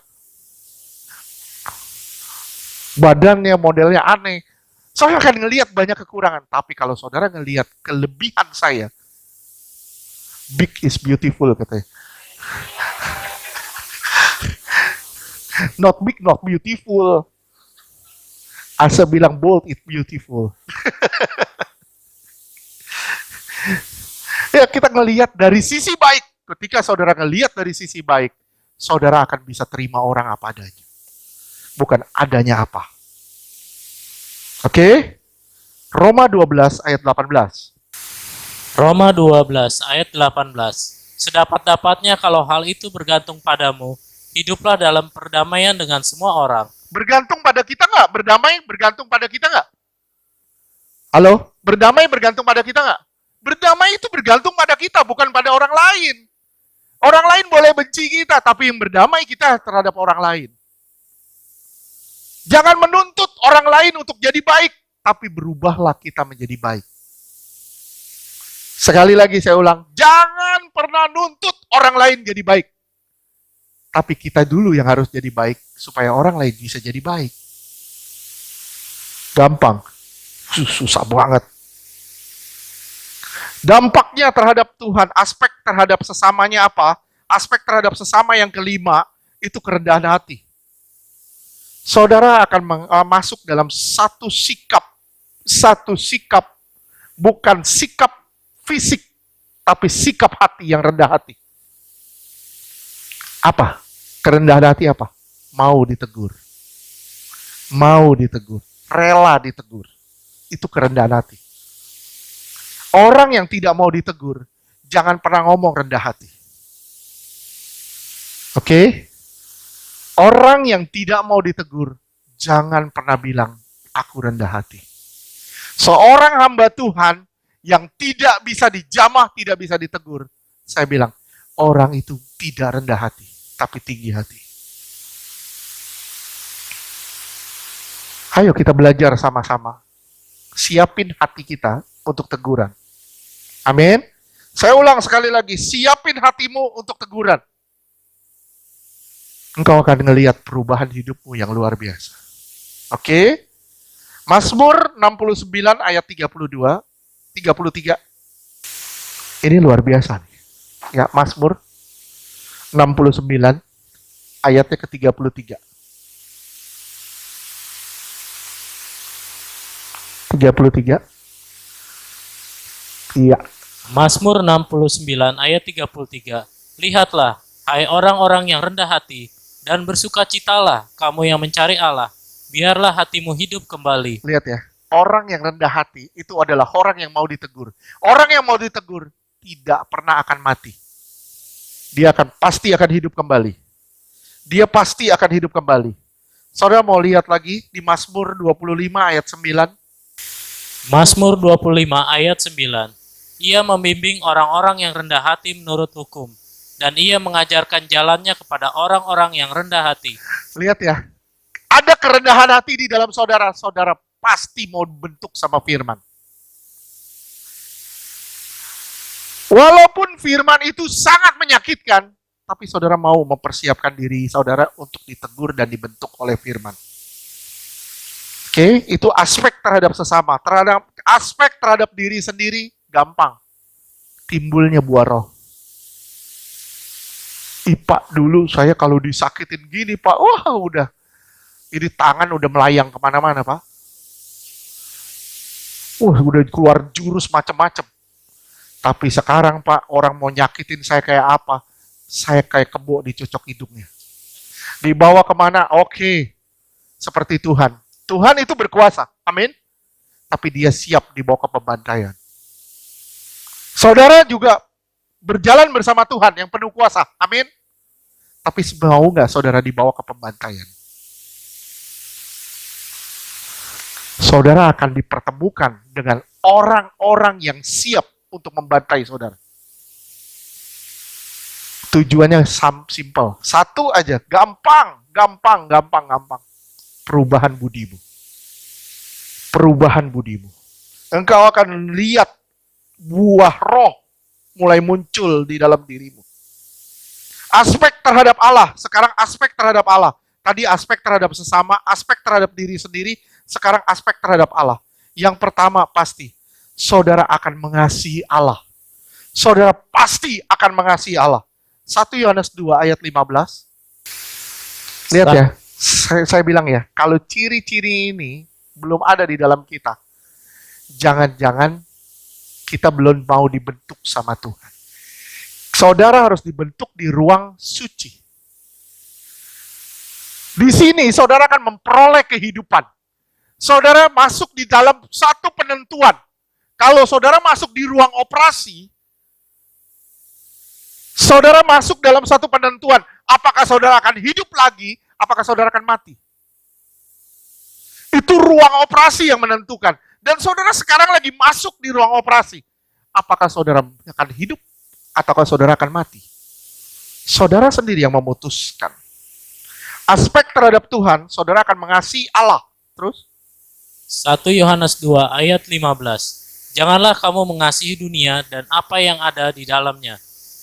Badannya, modelnya aneh. Saya akan ngelihat banyak kekurangan. Tapi kalau saudara ngelihat kelebihan saya, big is beautiful katanya. Not big, not beautiful. Asa bilang bold, it's beautiful. Ya, kita ngelihat dari sisi baik. Ketika saudara ngelihat dari sisi baik, saudara akan bisa terima orang apa adanya. Bukan adanya apa. Oke? Roma 12 ayat 18. Roma 12 ayat 18. Sedapat-dapatnya kalau hal itu bergantung padamu, hiduplah dalam perdamaian dengan semua orang. Bergantung pada kita nggak? Berdamai bergantung pada kita nggak? Halo? Berdamai bergantung pada kita nggak? Berdamai itu bergantung pada kita, bukan pada orang lain. Orang lain boleh benci kita, tapi yang berdamai kita terhadap orang lain. Jangan menuntut orang lain untuk jadi baik, tapi berubahlah kita menjadi baik. Sekali lagi saya ulang, jangan pernah nuntut orang lain jadi baik. Tapi kita dulu yang harus jadi baik, supaya orang lain bisa jadi baik. Gampang, susah banget. Dampaknya terhadap Tuhan, aspek terhadap sesamanya apa? Aspek terhadap sesama yang kelima, itu kerendahan hati. Saudara akan masuk dalam satu sikap, bukan sikap fisik, tapi sikap hati yang rendah hati. Apa? Kerendahan hati apa? Mau ditegur. Rela ditegur. Itu kerendahan hati. Orang yang tidak mau ditegur, jangan pernah ngomong rendah hati. Oke? Orang yang tidak mau ditegur, jangan pernah bilang, aku rendah hati. Seorang hamba Tuhan yang tidak bisa dijamah, tidak bisa ditegur, saya bilang, orang itu tidak rendah hati, tapi tinggi hati. Ayo kita belajar sama-sama. Siapin hati kita untuk teguran. Amin. Saya ulang sekali lagi, siapin hatimu untuk teguran. Engkau akan ngelihat perubahan hidupmu yang luar biasa. Oke? Mazmur 69 ayat 32, 33. Ini luar biasa nih. Ya, Mazmur 69 ayatnya ke-33. 33. Iya. Mazmur 69 ayat 33. Lihatlah, hai orang-orang yang rendah hati, dan bersukacitalah kamu yang mencari Allah. Biarlah hatimu hidup kembali. Lihat ya, orang yang rendah hati itu adalah orang yang mau ditegur. Orang yang mau ditegur tidak pernah akan mati. Dia pasti akan hidup kembali. Dia pasti akan hidup kembali. Saudara mau lihat lagi di Mazmur 25 ayat 9. Mazmur 25 ayat 9. Ia membimbing orang-orang yang rendah hati menurut hukum, dan ia mengajarkan jalannya kepada orang-orang yang rendah hati. Lihat ya, ada kerendahan hati di dalam saudara. Saudara pasti mau bentuk sama firman. Walaupun firman itu sangat menyakitkan, tapi saudara mau mempersiapkan diri saudara untuk ditegur dan dibentuk oleh firman. Oke, itu aspek terhadap sesama. Aspek terhadap diri sendiri, gampang. Timbulnya buah roh. Pak, dulu saya kalau disakitin gini, Pak, wah udah. Ini tangan udah melayang kemana-mana, Pak. Udah keluar jurus macam-macam. Tapi sekarang, Pak, orang mau nyakitin saya kayak apa? Saya kayak kebo dicocok hidungnya. Dibawa kemana? Oke. Seperti Tuhan. Tuhan itu berkuasa. Amin. Tapi dia siap dibawa ke pembantaian. Saudara juga berjalan bersama Tuhan yang penuh kuasa. Amin. Tapi mau nggak saudara dibawa ke pembantaian? Saudara akan dipertemukan dengan orang-orang yang siap untuk membantai saudara. Tujuannya simple. Satu aja, gampang. Perubahan budimu. Perubahan budimu. Engkau akan lihat buah roh mulai muncul di dalam dirimu. Aspek terhadap Allah, sekarang aspek terhadap Allah. Tadi aspek terhadap sesama, aspek terhadap diri sendiri, sekarang aspek terhadap Allah. Yang pertama pasti, saudara akan mengasihi Allah. Saudara pasti akan mengasihi Allah. 1 Yohanes 2 ayat 15. Lihat ya, saya bilang ya, kalau ciri-ciri ini belum ada di dalam kita, jangan-jangan kita belum mau dibentuk sama Tuhan. Saudara harus dibentuk di ruang suci. Di sini saudara akan memperoleh kehidupan. Saudara masuk di dalam satu penentuan. Kalau saudara masuk di ruang operasi, saudara masuk dalam satu penentuan. Apakah saudara akan hidup lagi, apakah saudara akan mati. Itu ruang operasi yang menentukan. Dan saudara sekarang lagi masuk di ruang operasi. Apakah saudara akan hidup, ataukah saudara akan mati? Saudara sendiri yang memutuskan. Aspek terhadap Tuhan, saudara akan mengasihi Allah. Terus? 1 Yohanes 2 ayat 15. Janganlah kamu mengasihi dunia dan apa yang ada di dalamnya.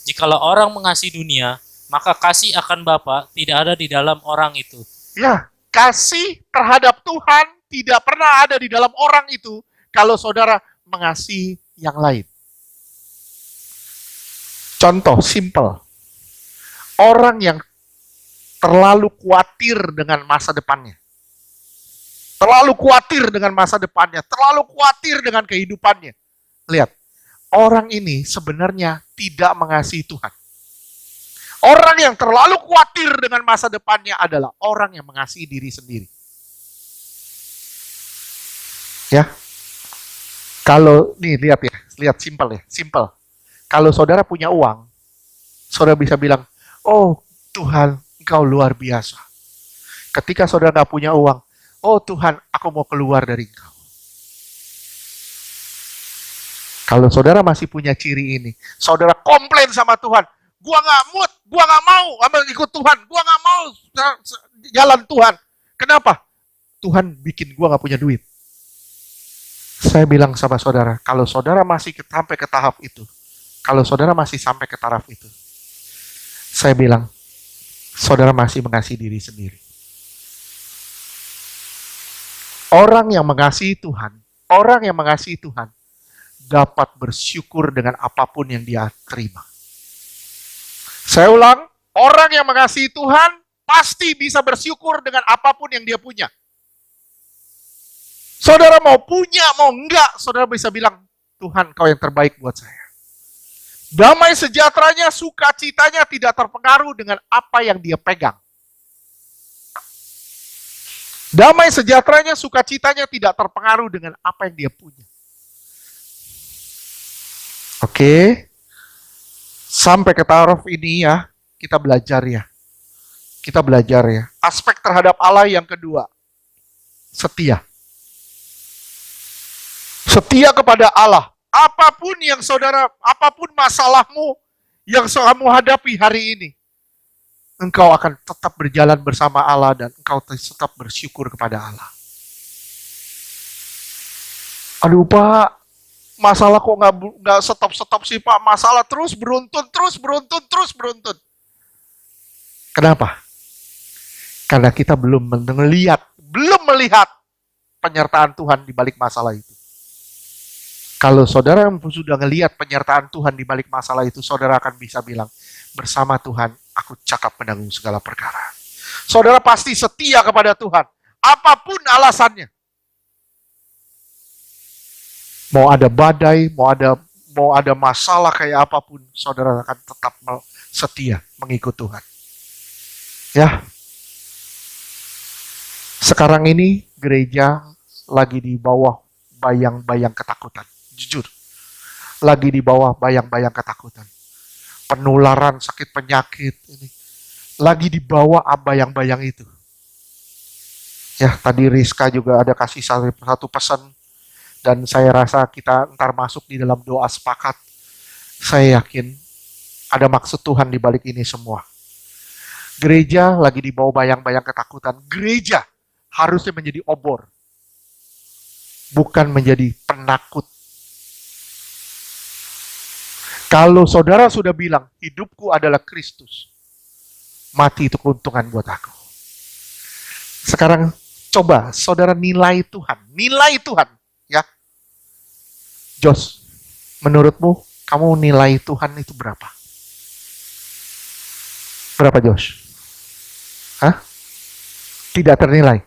Jikalau orang mengasihi dunia, maka kasih akan Bapa tidak ada di dalam orang itu. Ya, kasih terhadap Tuhan tidak pernah ada di dalam orang itu kalau saudara mengasihi yang lain. Contoh simple. Orang yang terlalu khawatir dengan masa depannya. Terlalu khawatir dengan masa depannya. Terlalu khawatir dengan kehidupannya. Lihat, orang ini sebenarnya tidak mengasihi Tuhan. Orang yang terlalu khawatir dengan masa depannya adalah orang yang mengasihi diri sendiri. Ya. Kalau, nih lihat ya, lihat simple ya, simple. Kalau saudara punya uang, saudara bisa bilang, oh Tuhan, Engkau luar biasa. Ketika saudara nggak punya uang, oh Tuhan, aku mau keluar dari Engkau. Kalau saudara masih punya ciri ini, saudara komplain sama Tuhan, gua nggak mood, gua nggak mau ikut Tuhan, gua nggak mau jalan Tuhan. Kenapa? Tuhan bikin gua nggak punya duit. Saya bilang sama saudara, kalau saudara masih sampai ke tahap itu, kalau saudara masih sampai ke taraf itu, saya bilang, saudara masih mengasihi diri sendiri. Orang yang mengasihi Tuhan dapat bersyukur dengan apapun yang dia terima. Saya ulang, orang yang mengasihi Tuhan pasti bisa bersyukur dengan apapun yang dia punya. Saudara mau punya, mau enggak, saudara bisa bilang, Tuhan, Kau yang terbaik buat saya. Damai sejahteranya, sukacitanya tidak terpengaruh dengan apa yang dia pegang. Damai sejahteranya, sukacitanya tidak terpengaruh dengan apa yang dia punya. Oke. Sampai ke taraf ini ya, kita belajar ya. Kita belajar ya. Aspek terhadap Allah yang kedua, setia. Setia kepada Allah. Apapun yang saudara, apapun masalahmu yang kamu hadapi hari ini, engkau akan tetap berjalan bersama Allah dan engkau tetap bersyukur kepada Allah. Aduh Pak, masalah kok nggak stop sih Pak? Masalah terus beruntun. Kenapa? Karena kita belum melihat penyertaan Tuhan di balik masalah itu. Kalau saudara sudah melihat penyertaan Tuhan di balik masalah itu, saudara akan bisa bilang, bersama Tuhan, aku cakap menanggung segala perkara. Saudara pasti setia kepada Tuhan, apapun alasannya. Mau ada badai, mau ada masalah kayak apapun, saudara akan tetap setia mengikut Tuhan. Ya. Sekarang ini gereja lagi di bawah bayang-bayang ketakutan. Jujur, lagi di bawah bayang-bayang ketakutan. Penularan sakit penyakit ini lagi di bawah bayang-bayang itu. Ya, tadi Rizka juga ada kasih satu pesan dan saya rasa kita ntar masuk di dalam doa sepakat. Saya yakin ada maksud Tuhan di balik ini semua. Gereja lagi di bawah bayang-bayang ketakutan. Gereja harusnya menjadi obor, bukan menjadi penakut. Kalau saudara sudah bilang, hidupku adalah Kristus, mati itu keuntungan buat aku. Sekarang coba saudara nilai Tuhan, ya. Jos, menurutmu kamu nilai Tuhan itu berapa? Berapa Jos? Hah? Tidak ternilai.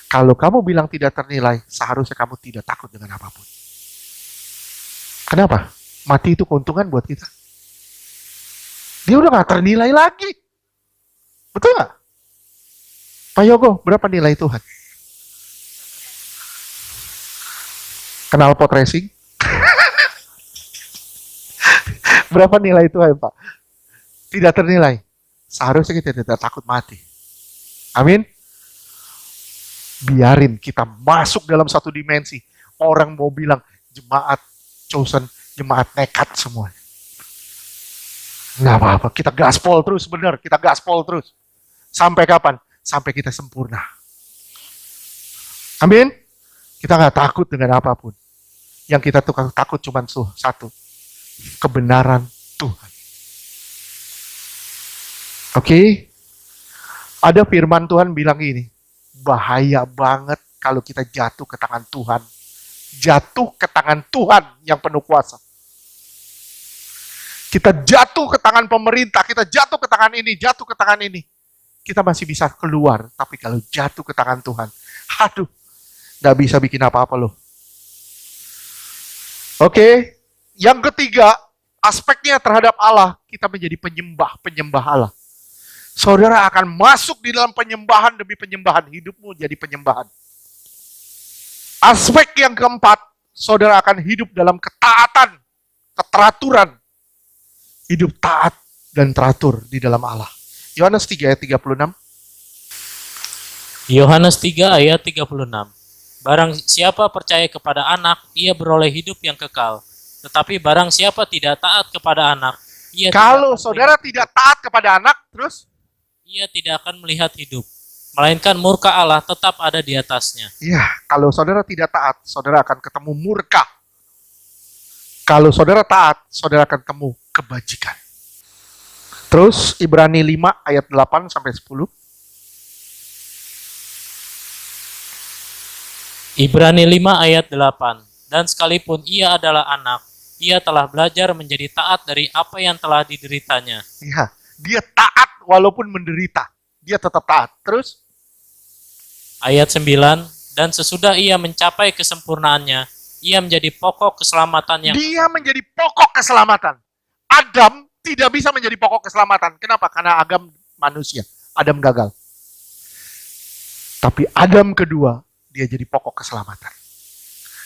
Kalau kamu bilang tidak ternilai, seharusnya kamu tidak takut dengan apapun. Kenapa? Mati itu keuntungan buat kita. Dia udah gak ternilai lagi. Betul gak? Pak Yogo, berapa nilai Tuhan? Kenal pot racing? Berapa nilai Tuhan, Pak? Tidak ternilai. Seharusnya kita tidak takut mati. Amin. Biarin kita masuk dalam satu dimensi. Orang mau bilang jemaat chosen, jemaat nekat semua. Nggak apa-apa, kita gaspol terus, benar, kita gaspol terus. Sampai kapan? Sampai kita sempurna. Amin. Kita nggak takut dengan apapun. Yang kita takut cuma satu, kebenaran Tuhan. Oke? Ada firman Tuhan bilang ini, bahaya banget kalau kita jatuh ke tangan Tuhan. Jatuh ke tangan Tuhan yang penuh kuasa. Kita jatuh ke tangan pemerintah, kita jatuh ke tangan ini, jatuh ke tangan ini. Kita masih bisa keluar, tapi kalau jatuh ke tangan Tuhan, aduh, nggak bisa bikin apa-apa loh. Oke, yang ketiga, aspeknya terhadap Allah, kita menjadi penyembah Allah. Saudara akan masuk di dalam penyembahan demi penyembahan, hidupmu jadi penyembahan. Aspek yang keempat, saudara akan hidup dalam ketaatan, keteraturan. Hidup taat dan teratur di dalam Allah. Yohanes 3 ayat 36. Yohanes 3 ayat 36. Barang siapa percaya kepada anak, ia beroleh hidup yang kekal. Tetapi barang siapa tidak taat kepada anak, kalau saudara tidak taat kepada anak, terus? Ia tidak akan melihat hidup, melainkan murka Allah tetap ada di atasnya. Ya, kalau saudara tidak taat, saudara akan ketemu murka. Kalau saudara taat, saudara akan ketemu kebajikan. Terus Ibrani 5 ayat 8 sampai 10. Ibrani 5 ayat 8. Dan sekalipun ia adalah anak, ia telah belajar menjadi taat dari apa yang telah dideritanya. Ya, dia taat walaupun menderita. Dia tetap taat. Terus Ayat 9. Dan sesudah ia mencapai kesempurnaannya, ia menjadi pokok keselamatan yang... Dia menjadi pokok keselamatan. Adam tidak bisa menjadi pokok keselamatan. Kenapa? Karena Adam manusia. Adam gagal. Tapi Adam kedua, dia jadi pokok keselamatan.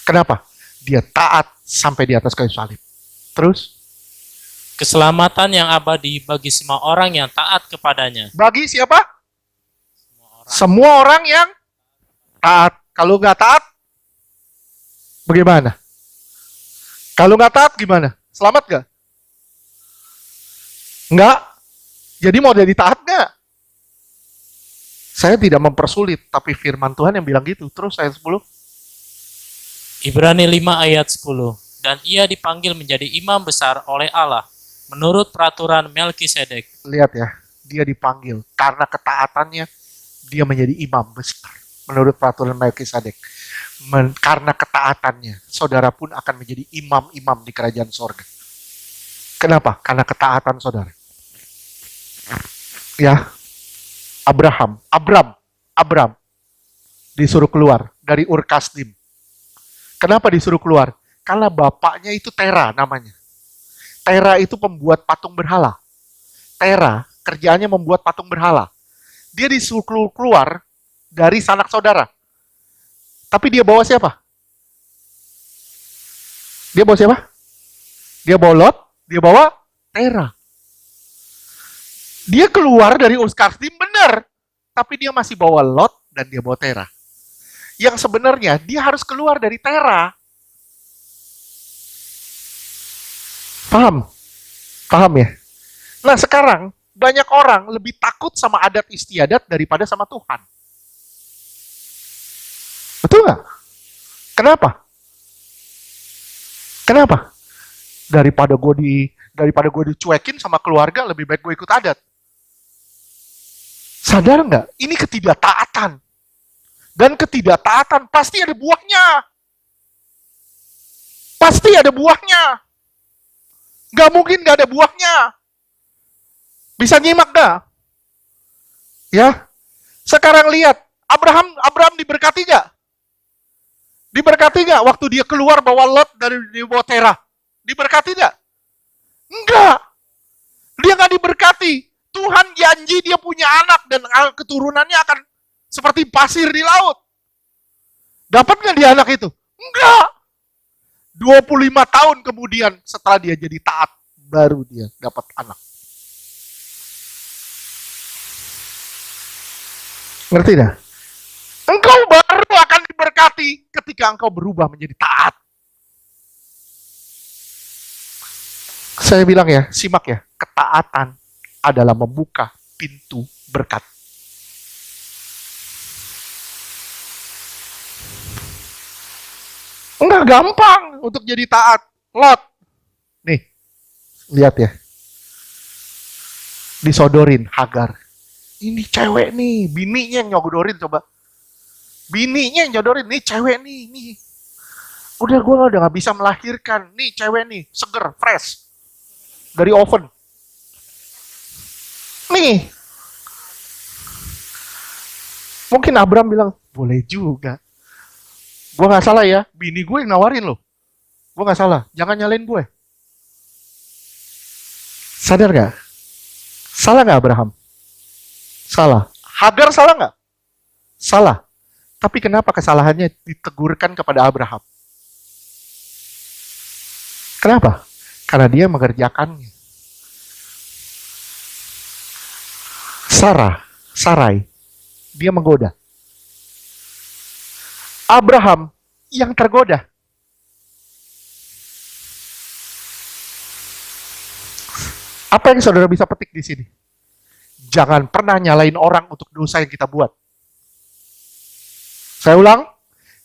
Kenapa? Dia taat sampai di atas kayu salib. Terus? Keselamatan yang abadi bagi semua orang yang taat kepadanya. Bagi siapa? Semua orang yang taat. Kalau nggak taat, bagaimana? Kalau nggak taat gimana? Selamat nggak? Nggak. Jadi mau jadi taat nggak? Saya tidak mempersulit, tapi firman Tuhan yang bilang gitu. Terus ayat 10. Ibrani 5 ayat 10. Dan ia dipanggil menjadi imam besar oleh Allah, menurut peraturan Melkisedek. Lihat ya, dia dipanggil. Karena ketaatannya, dia menjadi imam besar. Menurut peraturan Melkisedek. Karena ketaatannya, saudara pun akan menjadi imam-imam di kerajaan sorga. Kenapa? Karena ketaatan saudara. Ya, Abram disuruh keluar dari Ur Kasdim. Kenapa disuruh keluar? Karena bapaknya itu Tera namanya. Tera itu pembuat patung berhala. Tera kerjaannya membuat patung berhala. Dia disuruh keluar dari sanak saudara. Tapi dia bawa siapa? Dia bawa siapa? Dia bawa Lot, dia bawa Tera. Dia keluar dari Ur Kasdim benar, tapi dia masih bawa Lot dan dia bawa Tera. Yang sebenarnya dia harus keluar dari Tera. Paham? Paham ya? Nah sekarang banyak orang lebih takut sama adat istiadat daripada sama Tuhan. Betul nggak? Kenapa? Kenapa? Daripada gue dicuekin sama keluarga, lebih baik gue ikut adat. Sadar nggak? Ini ketidaktaatan. Dan ketidaktaatan pasti ada buahnya. Pasti ada buahnya. Nggak mungkin nggak ada buahnya. Bisa nyimak nggak? Ya. Sekarang lihat, Abraham diberkati nggak? Diberkati nggak waktu dia keluar bawa Lot dari bawa Tera? Diberkati nggak? Enggak. Dia nggak diberkati. Tuhan janji dia punya anak dan keturunannya akan seperti pasir di laut. Dapat nggak dia anak itu? Enggak. 25 tahun kemudian setelah dia jadi taat, baru dia dapat anak. Ngerti dah? Engkau baru akan diberkati ketika engkau berubah menjadi taat. Saya bilang ya, simak ya. ketaatan adalah membuka pintu berkat. Enggak gampang untuk jadi taat. Lot, nih, lihat ya. Disodorin Hagar. Ini cewek nih, bininya yang nyodorin coba. Bininya yang nyodorin, nih cewek nih. Udah gue udah gak bisa melahirkan. Nih cewek nih, seger, fresh. Dari oven. Nih. Mungkin Abraham bilang, boleh juga. Gue gak salah ya, bini gue yang nawarin loh. Gue gak salah, jangan nyalain gue. Sadar gak? Salah gak Abraham? Salah. Hagar salah gak? Salah. Tapi kenapa kesalahannya ditegurkan kepada Abraham? Kenapa? Karena dia mengerjakannya. Sarai, dia menggoda. Abraham yang tergoda. Apa yang saudara bisa petik di sini? Jangan pernah nyalain orang untuk dosa yang kita buat. Saya ulang,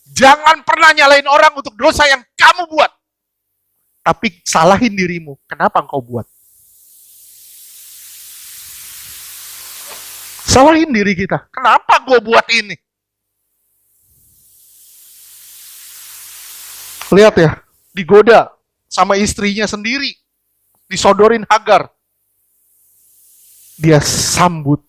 jangan pernah nyalain orang untuk dosa yang kamu buat. Tapi salahin dirimu, kenapa engkau buat? Salahin diri kita, kenapa gue buat ini? Lihat ya, digoda sama istrinya sendiri, disodorin Hagar. Dia sambut.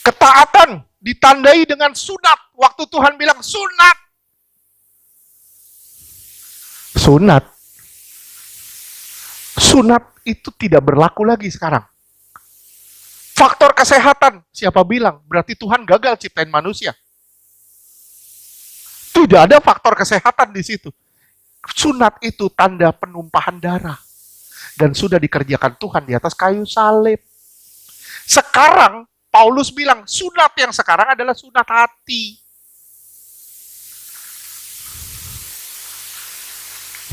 Ketaatan ditandai dengan sunat. Waktu Tuhan bilang sunat. Sunat itu tidak berlaku lagi sekarang. Faktor kesehatan, siapa bilang? Berarti Tuhan gagal ciptain manusia. Tidak ada faktor kesehatan di situ. Sunat itu tanda penumpahan darah. Dan sudah dikerjakan Tuhan di atas kayu salib. Sekarang, Paulus bilang, sunat yang sekarang adalah sunat hati.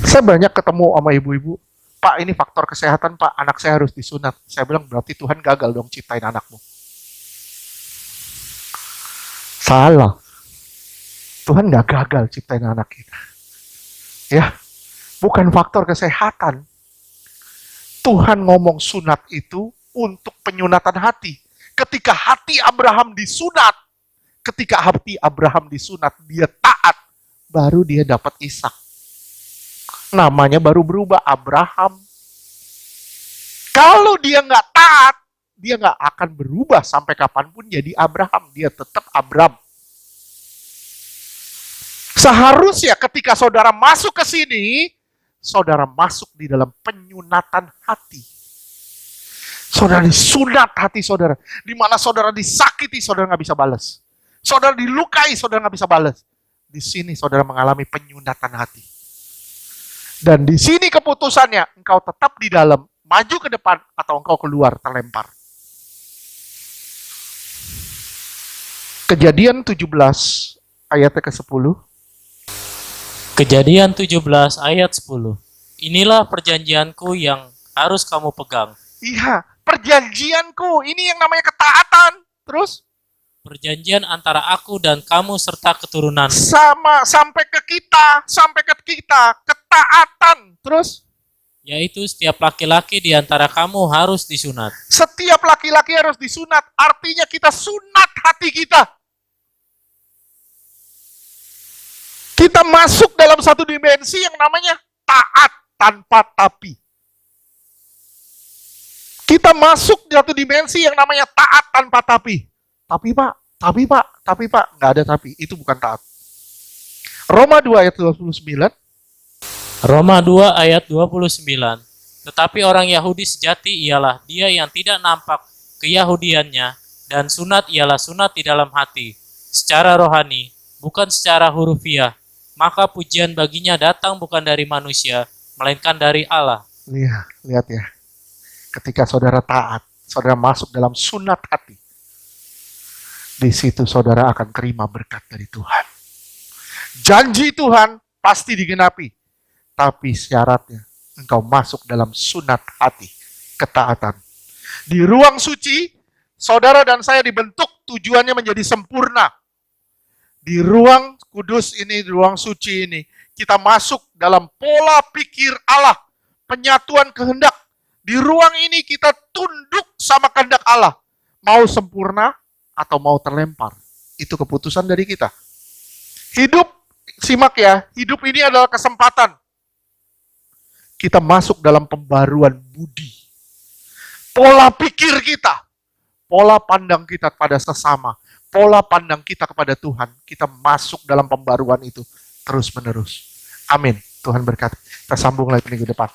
Saya banyak ketemu sama ibu-ibu, Pak ini faktor kesehatan Pak, anak saya harus disunat. Saya bilang berarti Tuhan gagal dong ciptain anakmu. Salah. Tuhan gak gagal ciptain anak kita. Ya, bukan faktor kesehatan. Tuhan ngomong sunat itu untuk penyunatan hati. Ketika hati Abraham disunat, dia taat, baru dia dapat Ishak. Namanya baru berubah Abraham. Kalau dia nggak taat, dia nggak akan berubah sampai kapanpun jadi Abraham. Dia tetap Abram. Seharusnya ketika saudara masuk ke sini, saudara masuk di dalam penyunatan hati. Saudara disunat hati saudara. Di mana saudara disakiti, saudara nggak bisa balas. Saudara dilukai, saudara nggak bisa balas. Di sini saudara mengalami penyunatan hati. Dan di sini keputusannya, engkau tetap di dalam, maju ke depan, atau engkau keluar, terlempar. Kejadian 17, ayatnya ke-10. Kejadian 17 ayat 10. Inilah perjanjianku yang harus kamu pegang. Iya, perjanjianku. Ini yang namanya ketaatan. Terus? Perjanjian antara aku dan kamu serta keturunan. Sampai ke kita. Ketaatan. Terus? Yaitu setiap laki-laki di antara kamu harus disunat. Setiap laki-laki harus disunat. Artinya kita sunat hati kita. Kita masuk dalam satu dimensi yang namanya taat tanpa tapi. Kita masuk di satu dimensi yang namanya taat tanpa tapi. Tapi Pak, nggak ada tapi. Itu bukan taat. Roma 2 ayat 29. Roma 2 ayat 29. Tetapi orang Yahudi sejati ialah dia yang tidak nampak keyahudiannya, dan sunat ialah sunat di dalam hati, secara rohani, bukan secara hurufiah. Maka pujian baginya datang bukan dari manusia, melainkan dari Allah. Lihat ya. Ketika saudara taat, saudara masuk dalam sunat hati. Di situ saudara akan terima berkat dari Tuhan. Janji Tuhan pasti digenapi. Tapi syaratnya engkau masuk dalam sunat hati. ketaatan. Di ruang suci, saudara dan saya dibentuk tujuannya menjadi sempurna. Di ruang kudus ini, di ruang suci ini, kita masuk dalam pola pikir Allah, penyatuan kehendak. Di ruang ini kita tunduk sama kehendak Allah. Mau sempurna atau mau terlempar. Itu keputusan dari kita. Hidup, simak ya, hidup ini adalah kesempatan. Kita masuk dalam pembaruan budi. Pola pikir kita, pola pandang kita kepada sesama, pola pandang kita kepada Tuhan, kita masuk dalam pembaruan itu terus-menerus. Amin. Tuhan berkati. Kita sambung lagi minggu depan.